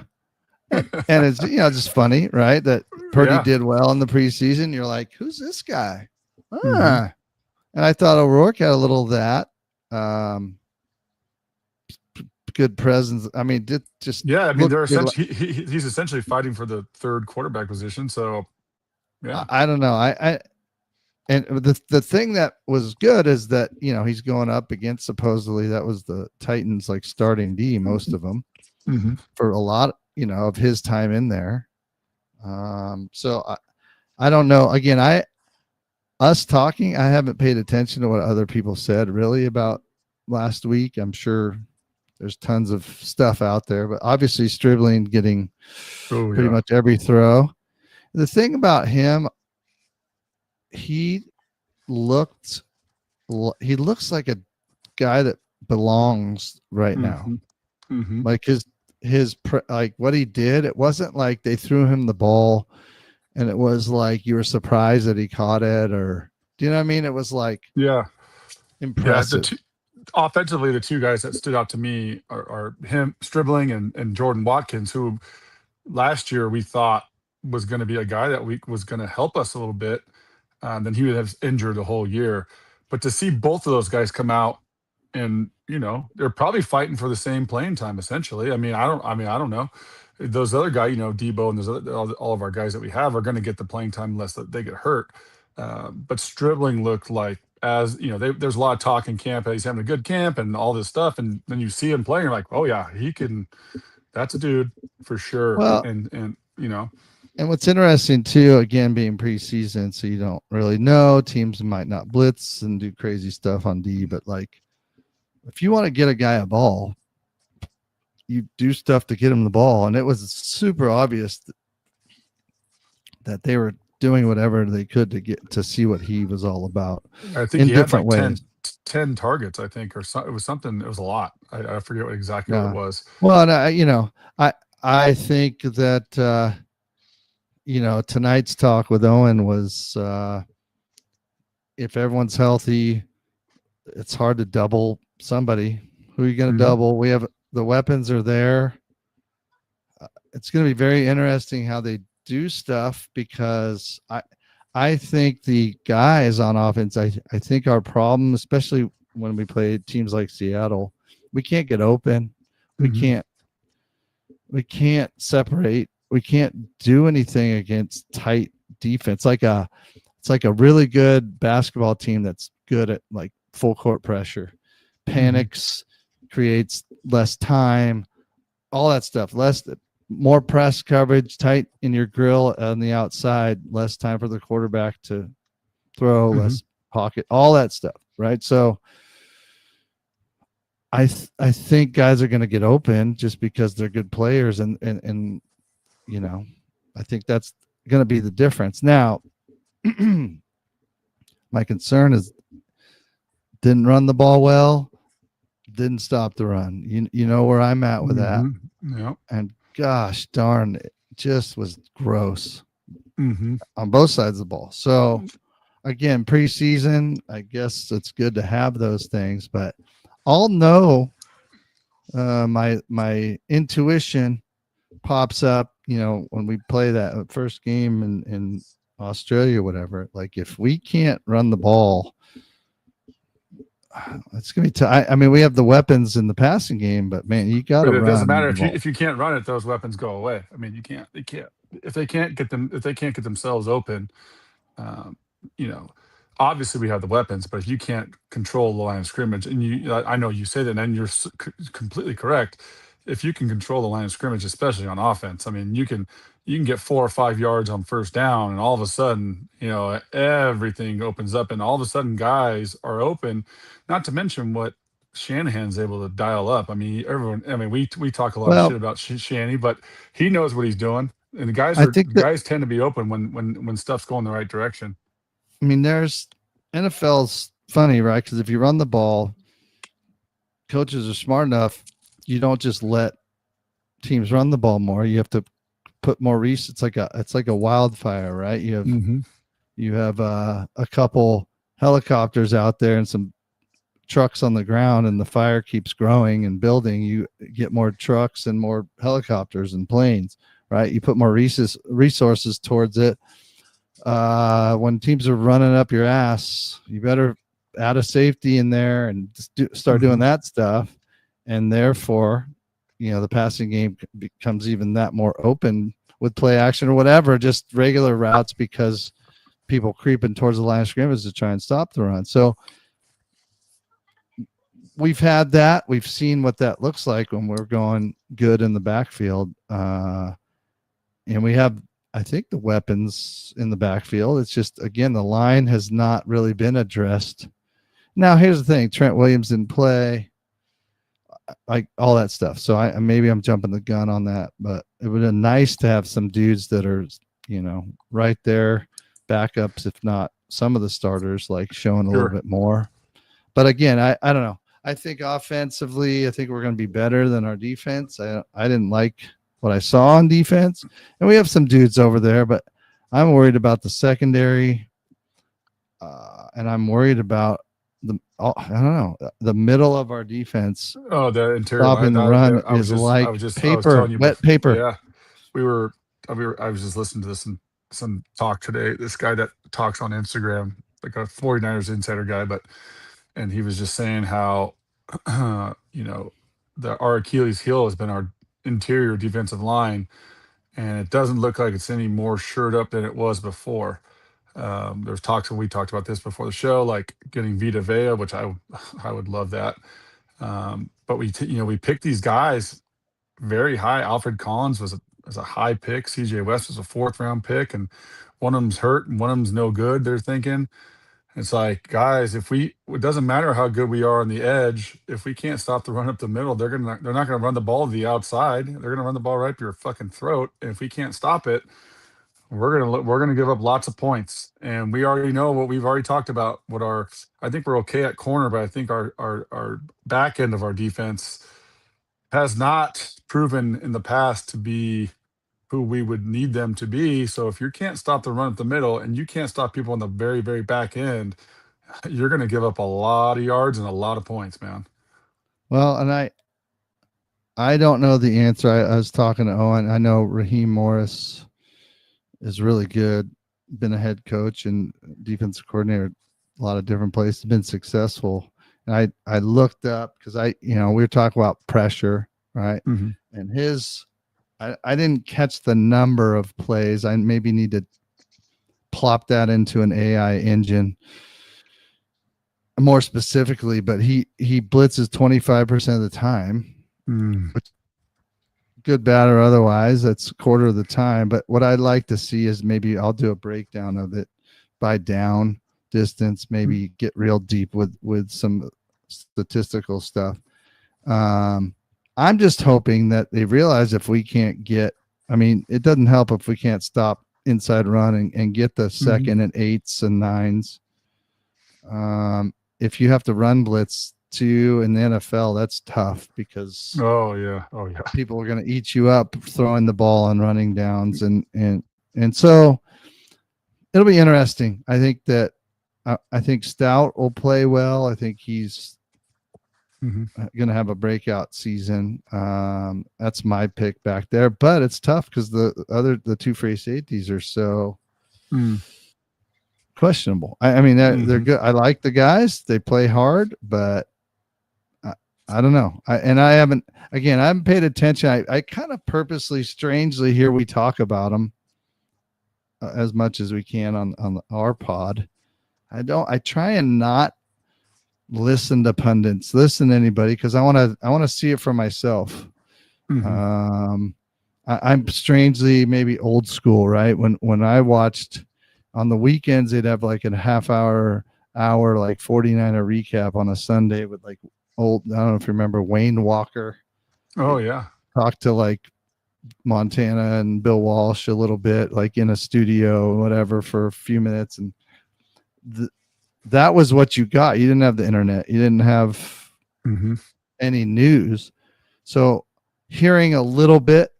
And it's just funny, right? That Purdy Yeah. did well in the preseason. You're like, "Who's this guy?" Hmm. Ah, and I thought O'Rourke had a little of that. Um, Good presence. I mean, did just Yeah. I mean, look they're good. essentially he's essentially fighting for the third quarterback position. So yeah. I don't know. I and the thing that was good is that he's going up against, supposedly that was the Titans like starting D, most of them Hmm. for a lot of his time in there. So I don't know. Again, us talking, I haven't paid attention to what other people said really about last week. I'm sure there's tons of stuff out there, but obviously Stribling getting Oh pretty yeah. much every throw. The thing about him, he looked he looks like a guy that belongs right now. Hmm. Hmm. Like like what he did, it wasn't like they threw him the ball and it was like you were surprised that he caught it, or do you know what I mean? It was like Yeah. Yeah. impressive. offensively, the two guys that stood out to me are him, Stribling, and Jordan Watkins, who last year we thought was going to be a guy that was going to help us a little bit. Then he would have injured the whole year. But to see both of those guys come out and, they're probably fighting for the same playing time, essentially. I don't know. Those other guys, Debo and all of our guys that we have are going to get the playing time unless they get hurt. But Stribling looked like, as there's a lot of talk in camp that he's having a good camp and all this stuff, and then you see him playing, you're like, oh yeah, he can. That's a dude for sure. Well, and and what's interesting too, again, being preseason, so you don't really know, teams might not blitz and do crazy stuff on D, but like if you want to get a guy a ball, you do stuff to get him the ball, and it was super obvious that they were doing whatever they could to get to see what he was all about. I think in he different had like ways. 10 targets, I think, or so, it was something. It was a lot. I forget exactly what it was. Well, and I think that tonight's talk with Owen was if everyone's healthy, it's hard to double somebody. Who are you going to double? We have the weapons are there. It's going to be very interesting how they do stuff, because I think the guys on offense, I think our problem, especially when we play teams like Seattle, we can't get open. We can't separate. We can't do anything against tight defense. It's like a really good basketball team that's good at like full court pressure, panics, creates less time, all that stuff, more press coverage, tight in your grill on the outside, less time for the quarterback to throw, less pocket, all that stuff, right? So I think guys are going to get open just because they're good players, and I think that's going to be the difference. Now, my concern is didn't run the ball well, didn't stop the run. You know where I'm at with that. Yeah. And gosh darn, it just was gross on both sides of the ball. So again, preseason, I guess it's good to have those things, but I'll know my intuition pops up, when we play that first game in Australia, whatever. Like if we can't run the ball, it's gonna be we have the weapons in the passing game, but man, you got to run. It doesn't matter if you can't run it; those weapons go away. You can't. They can't if they can't get themselves open. Obviously we have the weapons, but if you can't control the line of scrimmage, and I know you say that, and you're completely correct. If you can control the line of scrimmage, especially on offense, you can get 4 or 5 yards on first down, and all of a sudden, everything opens up, and all of a sudden guys are open. Not to mention what Shanahan's able to dial up. We talk a lot of shit about Shanny, but he knows what he's doing, and the guys tend to be open when stuff's going the right direction. NFL's funny, right? Because if you run the ball, coaches are smart enough. You don't just let teams run the ball more. You have to put more it's like a wildfire, right? You have a couple helicopters out there and some trucks on the ground, and the fire keeps growing and building. You get more trucks and more helicopters and planes, right? You put more resources towards it. When teams are running up your ass, you better add a safety in there and start doing that stuff. And therefore, the passing game becomes even that more open with play action or whatever, just regular routes, because people creeping towards the line of scrimmage to try and stop the run. So we've had that. We've seen what that looks like when we're going good in the backfield. And we have, I think, the weapons in the backfield. It's just, again, the line has not really been addressed. Now, here's the thing. Trent Williams didn't play. Like all that stuff. So maybe I'm jumping the gun on that, but it would have been nice to have some dudes that are, right there, backups, if not some of the starters, like showing a little bit more. But again, I don't know. I think offensively, I think we're going to be better than our defense. I didn't like what I saw on defense, and we have some dudes over there, but I'm worried about the secondary, and I'm worried about I don't know, the middle of our defense Oh, the interior line. stopping the run I was is just, like I was telling paper, you wet before. paper. Yeah, I was just listening to this some talk today. This guy that talks on Instagram, like a 49ers insider guy, and he was just saying how, you know, our Achilles heel has been our interior defensive line, and it doesn't look like it's any more shored up than it was before. There's talks, and we talked about this before the show, like getting Vita Vea, which I would love that. But we picked these guys very high. Alfred Collins was a high pick. CJ West was a fourth round pick, and one of them's hurt and one of them's no good. They're thinking it's like, guys, it doesn't matter how good we are on the edge. If we can't stop the run up the middle, they're not gonna run the ball to the outside. They're gonna run the ball right to your fucking throat. And if we can't stop it, we're gonna give up lots of points. And we already know what we've already talked about. I think we're okay at corner, but I think our back end of our defense has not proven in the past to be who we would need them to be. So if you can't stop the run at the middle and you can't stop people on the very, very back end, you're going to give up a lot of yards and a lot of points, man. Well, and I don't know the answer. I was talking to Owen. I know Raheem Morris is really good, been a head coach and defensive coordinator a lot of different places, been successful. And I looked up because we were talking about pressure, right? Mm-hmm. And I didn't catch the number of plays. I maybe need to plop that into an AI engine more specifically, but he blitzes 25% of the time. Good, bad, or otherwise. That's a quarter of the time. But what I'd like to see is maybe I'll do a breakdown of it by down distance, maybe get real deep with some statistical stuff. I'm just hoping that they realize if we can't it doesn't help if we can't stop inside run and get the second and 8s and 9s. If you have to run blitz too in the NFL, that's tough because oh yeah, people are going to eat you up throwing the ball on running downs, and so it'll be interesting. I think that I think Stout will play well. I think he's going to have a breakout season. That's my pick back there, but it's tough because the two free safeties are so questionable. I mean, they're good. I like the guys; they play hard, but I don't know. I haven't paid attention. I kind of purposely, strangely, here we talk about them as much as we can on our pod. I try and not listen to pundits, listen to anybody, because I want to see it for myself. I'm strangely maybe old school, right? When I watched on the weekends, they'd have like a half hour like 49er recap on a Sunday with like old, I don't know if you remember Wayne Walker. Oh yeah. Talked to like Montana and Bill Walsh a little bit, like in a studio or whatever for a few minutes. And that was what you got. You didn't have the internet. You didn't have any news. So hearing a little bit,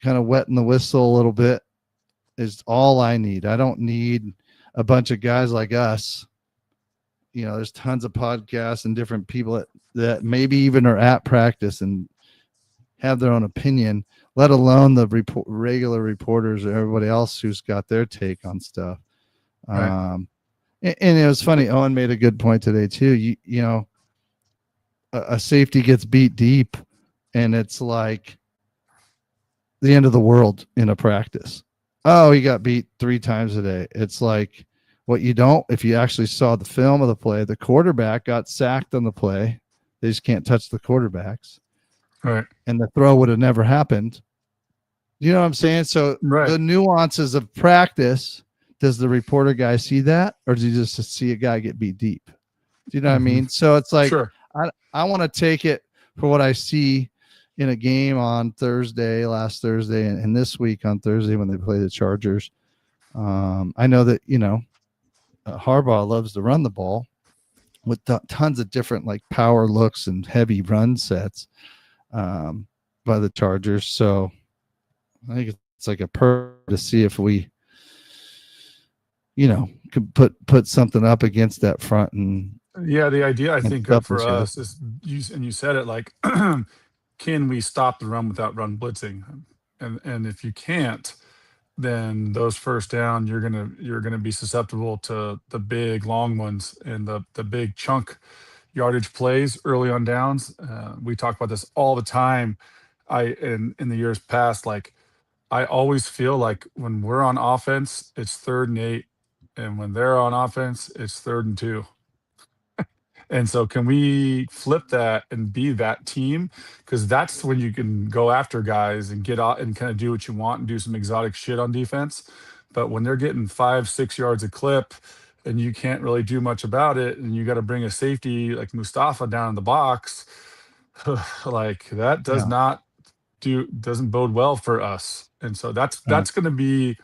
kind of wetting the whistle a little bit, is all I need. I don't need a bunch of guys like us. There's tons of podcasts and different people that maybe even are at practice and have their own opinion, let alone the regular reporters or everybody else who's got their take on stuff. Right. And it was funny. Owen made a good point today too. A safety gets beat deep, and it's like the end of the world in a practice. Oh, he got beat 3 times a day. It's like if you actually saw the film of the play, the quarterback got sacked on the play. They just can't touch the quarterbacks. Right. And the throw would have never happened. You know what I'm saying? So the nuances of practice. Does the reporter guy see that, or does he just see a guy get beat deep? Do you know what I mean? So it's like, I want to take it for what I see in a game on last Thursday, and this week on Thursday when they play the Chargers. I know that, Harbaugh loves to run the ball with tons of different like power looks and heavy run sets by the Chargers. So I think it's like a to see if we, could put something up against that front and Yeah, the idea I and think stuff for this year. us is you said it like, can we stop the run without run blitzing? And if you can't, then those first down you're gonna be susceptible to the big long ones and the big chunk yardage plays early on downs. We talk about this all the time. In the years past, like I always feel like when we're on offense, it's 3rd and 8, and when they're on offense, it's 3rd and 2. And so, can we flip that and be that team? Because that's when you can go after guys and get out and kind of do what you want and do some exotic shit on defense. But when they're getting 5, 6 yards a clip, and you can't really do much about it, and you got to bring a safety like Mustafa down in the box, like that Yeah. doesn't bode well for us. And so Right. that's going to be.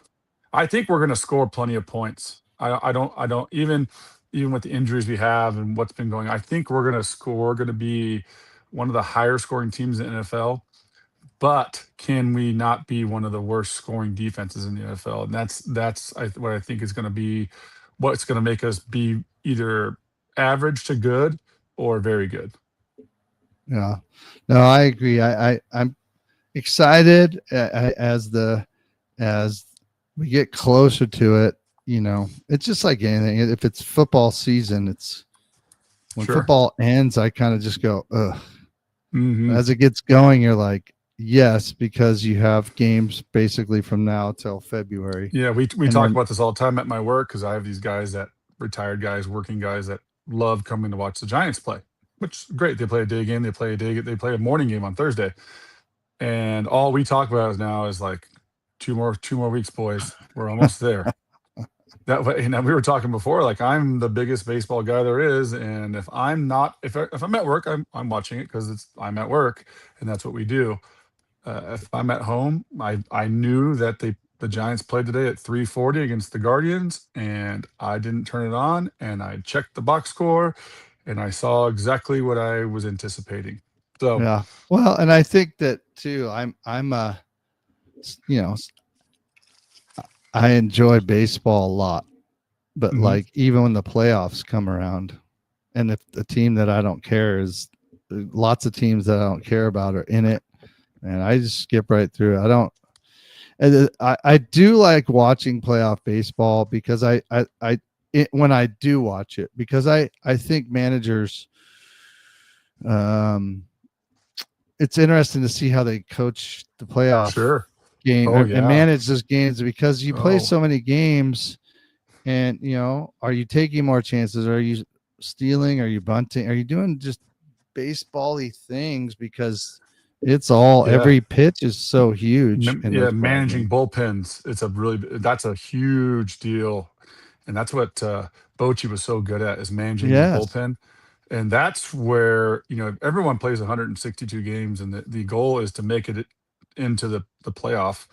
I think we're going to score plenty of points. I don't even with the injuries we have and what's been going. I think we're going to score. We're going to be one of the higher scoring teams in the NFL. But can we not be one of the worst scoring defenses in the NFL? And what I think is going to be what's going to make us be either average to good or very good. Yeah. No, I agree. I'm excited as we get closer to it. It's just like anything. If it's football season, it's when Sure. football ends, I kind of just go, ugh. Hmm. As it gets going, you're like, yes, because you have games basically from now till February. Yeah, we And talk then, about this all the time at my work because I have these guys that retired guys, working guys that love coming to watch the Giants play, which great. They play a day game, they play a morning game on Thursday. And all we talk about is now is like two more weeks, boys. We're almost there. That way, we were talking before, like I'm the biggest baseball guy there is, and if I'm not, if I'm at work, I'm watching it because I'm at work, and that's what we do. If I'm at home, I knew that the Giants played today at 3:40 against the Guardians, and I didn't turn it on, and I checked the box score, and I saw exactly what I was anticipating. So, yeah. Well, and I think that too, you know, I enjoy baseball a lot, but mhm. like even when the playoffs come around, and if the team that I don't care is lots of teams that I don't care about are in it, and I just skip right through. I don't. I do like watching playoff baseball because when I do watch it because I think managers um it's interesting to see how they coach the playoff Sure. game Oh and yeah. manage those games because you play Oh so many games and are you taking more chances? Are you stealing? Are you bunting? Are you doing just baseball-y things because it's all yeah. every pitch is so huge in Yeah, those playoff managing games. bullpens. That's a huge deal, and that's what Bochy was so good at is managing his Yes. bullpen. And that's where everyone plays 162 games, and the goal is to make it into the playoff,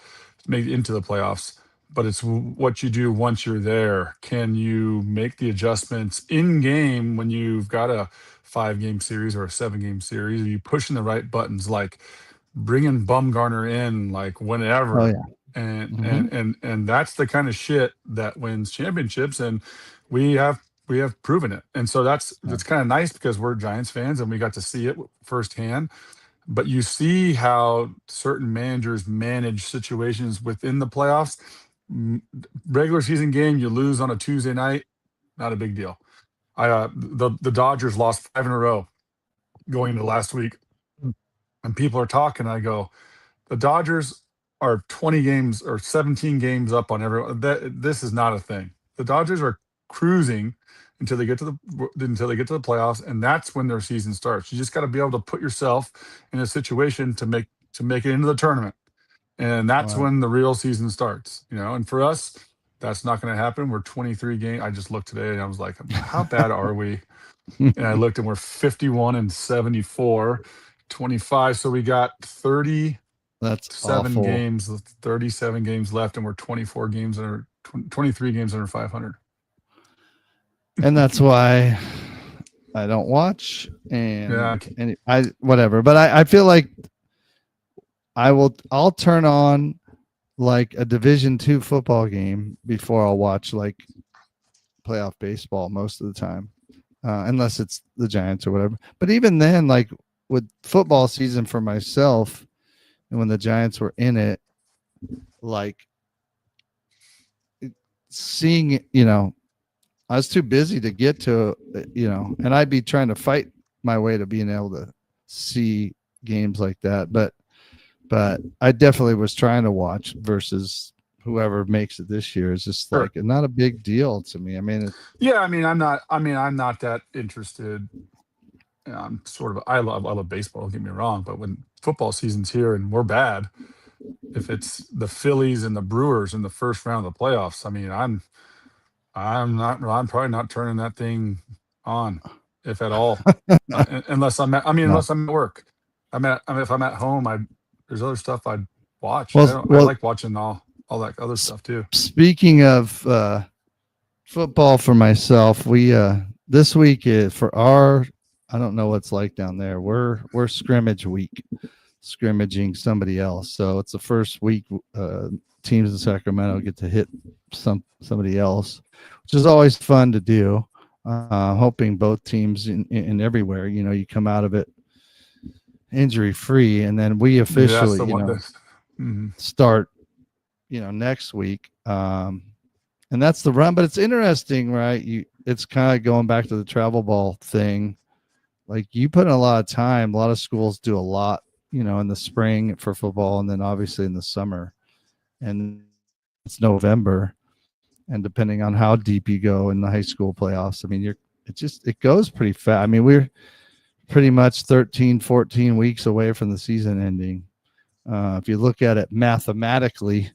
make it into the playoffs. But it's what you do once you're there. Can you make the adjustments in game when you've got a 5 game series or a 7 game series? Are you pushing the right buttons, like bringing Bumgarner in like Oh whenever? yeah. And Hmm. and that's the kind of shit that wins championships, and we have we have proven it. And so that's kind of nice because we're Giants fans and we got to see it firsthand. But you see how certain managers manage situations within the playoffs. M- Regular season game, you lose on a Tuesday night, not a big deal. The Dodgers lost 5 in a row going into last week, and people are talking. I go, the Dodgers are 20 games or 17 games up on everyone. This is not a thing. The Dodgers are cruising until they get to the playoffs, and that's when their season starts. You just got to be able to put yourself in a situation to make it into the tournament, and that's Wow. when the real season starts. And for us, that's not going to happen. We're 23 games. I just looked today and I was like, how bad are we? And I looked and we're 51 and 74, 25. So we got 30 That's seven awful. games, 37 games left, and we're 24 games under 23 games under 500. And that's why I don't watch Yeah. and I whatever. But I feel like I'll turn on like a Division 2 football game before I'll watch like playoff baseball most of the time. unless it's the Giants or whatever. But even then, like with football season for myself, and when the Giants were in it, like seeing, I was too busy to get to, and I'd be trying to fight my way to being able to see games like that. But I definitely was trying to watch versus whoever makes it this year is just Sure. like not a big deal to me. I mean, Yeah, I'm not that interested. I'm sort of, I love baseball, don't get me wrong, but when football season's here and we're bad, if it's the Phillies and the Brewers in the first round of the playoffs, I mean, I'm probably not turning that thing on, if at all, unless no. unless I'm at work. If I'm at home, there's other stuff I'd watch. Well, I well, like watching all that other stuff too. speaking of football for myself, we this week for our, I don't know what's like down there. We're scrimmage week, scrimmaging somebody else. So it's the first week teams in Sacramento get to hit somebody else, which is always fun to do. Hoping both teams in everywhere, you come out of it injury free, and then we Yeah, that's officially, the one. Mhm. start, next week. And that's the run, but it's interesting, right? It's kind of going back to the travel ball thing. Like you put in a lot of time. A lot of schools do a lot, in the spring for football, and then obviously in the summer, and it's November. And depending on how deep you go in the high school playoffs, I mean, it goes pretty fast. I mean, we're pretty much 13, 14 weeks away from the season ending. If you look at it mathematically,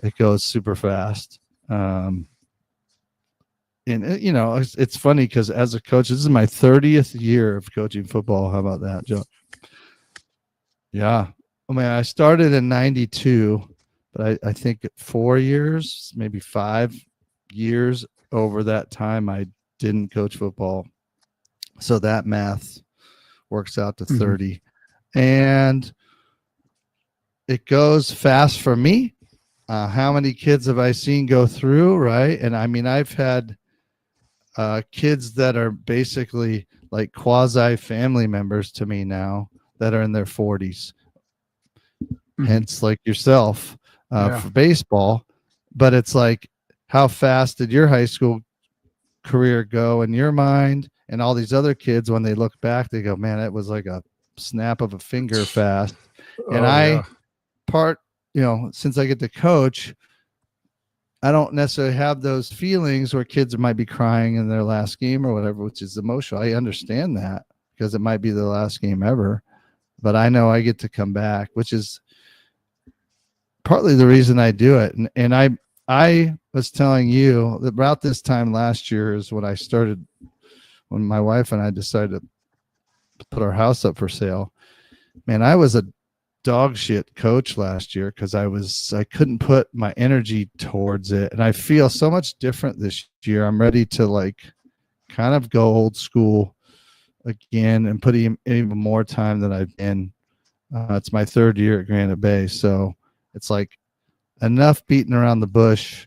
it goes super fast. And it's funny because as a coach, this is my 30th year of coaching football. How about that, Joe? Yeah. I mean, I started in 92, but I think 4 years, maybe 5 years over that time, I didn't coach football. So that math works out to Mhm. 30. And it goes fast for me. How many kids have I seen go through, right? And I mean, I've had kids that are basically like quasi family members to me now that are in their 40s, hence like yourself Yeah. for baseball. But it's like, how fast did your high school career go in your mind? And all these other kids, when they look back, they go, man, it was like a snap of a finger fast. And Oh yeah. since I get to coach, I don't necessarily have those feelings where kids might be crying in their last game or whatever, which is emotional. I understand that because it might be the last game ever, but I know I get to come back, which is partly the reason I do it. And I was telling you that about this time last year is when I started, when my wife and I decided to put our house up for sale. Man, I was a dog shit coach last year because I couldn't put my energy towards it, and I feel so much different this year. I'm ready to like kind of go old school again and put even more time than I've been. It's my 3rd year at Granite Bay, so it's like enough beating around the bush.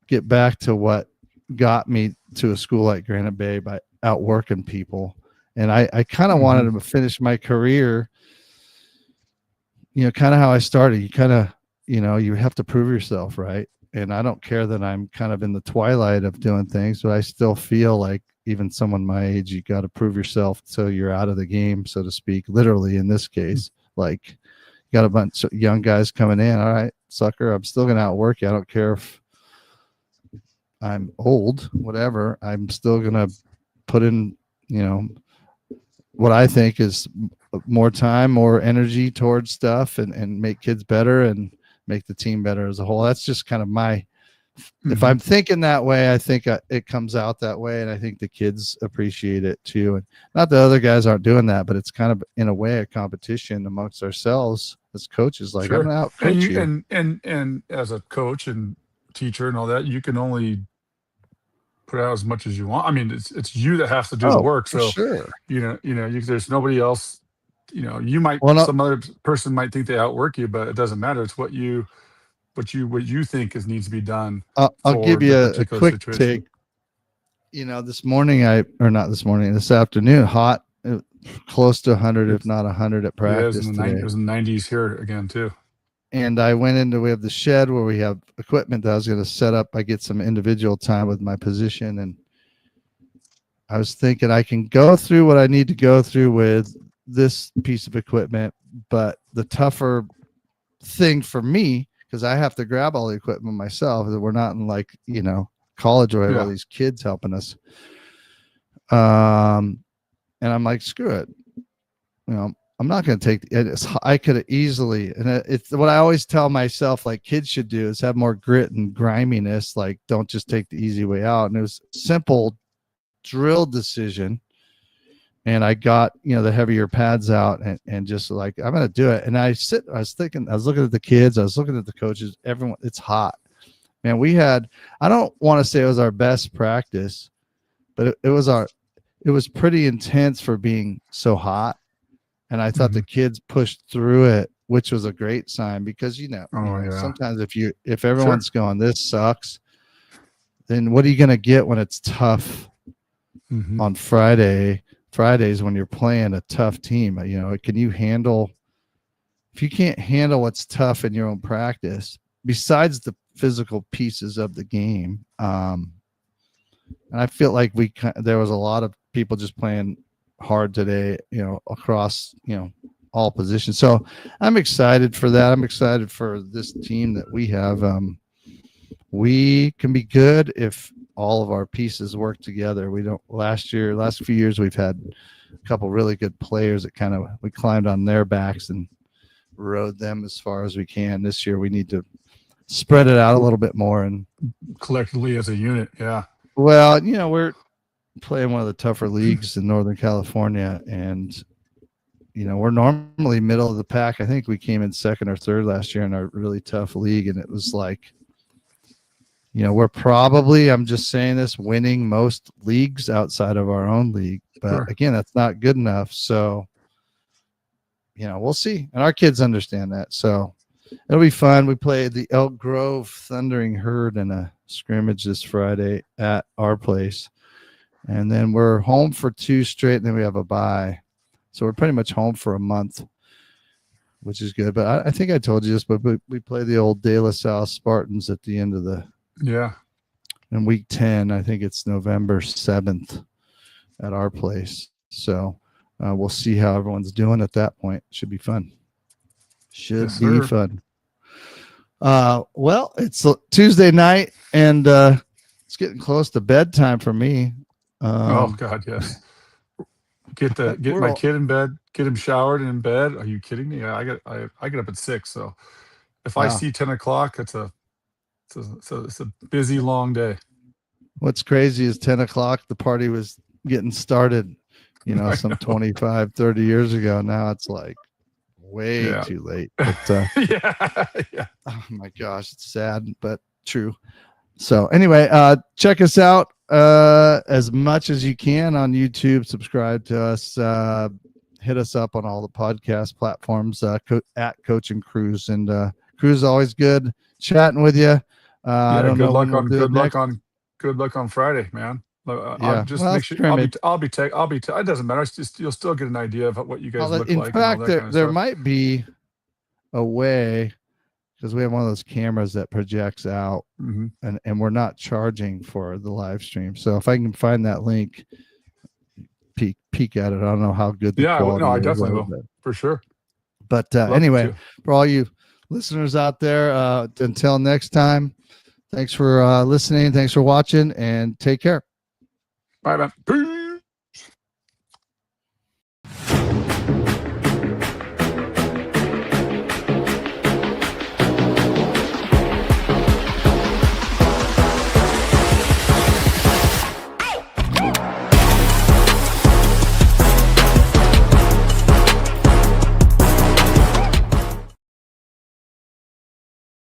Get back to what got me to a school like Granite Bay by outworking people, and I kind of wanted to finish my career, kind of how I started. You kind of, you have to prove yourself, right? And I don't care that I'm kind of in the twilight of doing things, but I still feel like even someone my age, you got to prove yourself so you're out of the game, so to speak, literally in this case. Like, you got a bunch of young guys coming in. All right, sucker, I'm still going to outwork you. I don't care if I'm old, whatever. I'm still going to put in, what I think is more time, more energy towards stuff, and make kids better and make the team better as a whole. That's just kind of my, if I'm thinking that way, I think it comes out that way. And I think the kids appreciate it too. And not that other guys aren't doing that, but it's kind of in a way a competition amongst ourselves as coaches. Like, I'm Sure. going to out And coach you you. and as a coach and teacher and all that, you can only put out as much as you want. I mean, it's you that has to do the Oh, work. for So, sure. there's nobody else. Well, no, Some other person might think they outwork you, but it doesn't matter. It's what you think needs to be done I'll for give the you a particular quick take. situation. this morning, this afternoon, hot, close to 100, if not 100 at Yeah, it was practice in today. it was in the 90s here again too. And I went into, we have the shed where we have equipment that I was going to set up. I get some individual time with my position. And I was thinking I can go through what I need to go through with this piece of equipment, but the tougher thing for me, because I have to grab all the equipment myself, that we're not in like, college where we have all these kids helping us. And I'm like, screw it. I'm not going to take it. I could easily, and it's what I always tell myself, like kids should do, is have more grit and griminess. Like, don't just take the easy way out. And it was a simple drill decision. And I got, the heavier pads out and just like, I'm going to do it. And I was looking at the kids, I was looking at the coaches, everyone, it's hot, man. I don't want to say it was our best practice, but it was pretty intense for being so hot. And I thought the kids pushed through it, which was a great sign, because sometimes if everyone's going, this sucks, then what are you going to get when it's tough on Fridays when you're playing a tough team? Can you handle, if you can't handle what's tough in your own practice, besides the physical pieces of the game? And I feel like there was a lot of people just playing hard today, across, all positions. So I'm excited for that. I'm excited for this team that we have. We can be good if all of our pieces work together. Last few years, we've had a couple really good players that we climbed on their backs and rode them as far as we can. This year, we need to spread it out a little bit more and collectively as a unit. Yeah. Well, we're playing one of the tougher leagues in Northern California, and we're normally middle of the pack. I think we came in second or third last year in our really tough league, and it was like, we're probably, I'm just saying this, winning most leagues outside of our own league. But again, that's not good enough. So, we'll see. And our kids understand that. So it'll be fun. We played the Elk Grove Thundering Herd in a scrimmage this Friday at our place. And then we're home for 2 straight, and then we have a bye. So we're pretty much home for a month, which is good. But I think I told you this, but we play the old De La Salle Spartans at the end of in week 10. I think it's November 7th at our place. So we'll see how everyone's doing at that point. Should be fun. Fun. Well, it's Tuesday night, and it's getting close to bedtime for me. Oh God, yes. Get my kid in bed, get him showered and in bed. Are you kidding me? I get up at 6, so if I see 10 o'clock, it's a busy, long day. What's crazy is 10 o'clock, the party was getting started, some 25, 30 years ago. Now it's like way too late. But, yeah. Oh my gosh, it's sad, but true. So anyway, check us out as much as you can on YouTube. Subscribe to us. Hit us up on all the podcast platforms at Coach and Kreuz. And Kreuz, always good chatting with you. I don't know. Good luck on Friday, man. Yeah, just make sure I'll be it doesn't matter. It's just, you'll still get an idea of what you guys look like. In fact, there might be a way, because we have one of those cameras that projects out, and we're not charging for the live stream. So if I can find that link, peek at it. I don't know how good the quality I is. definitely will, for sure. But anyway, for all you listeners out there, until next time, thanks for listening. Thanks for watching, and take care. Bye, man. Peace.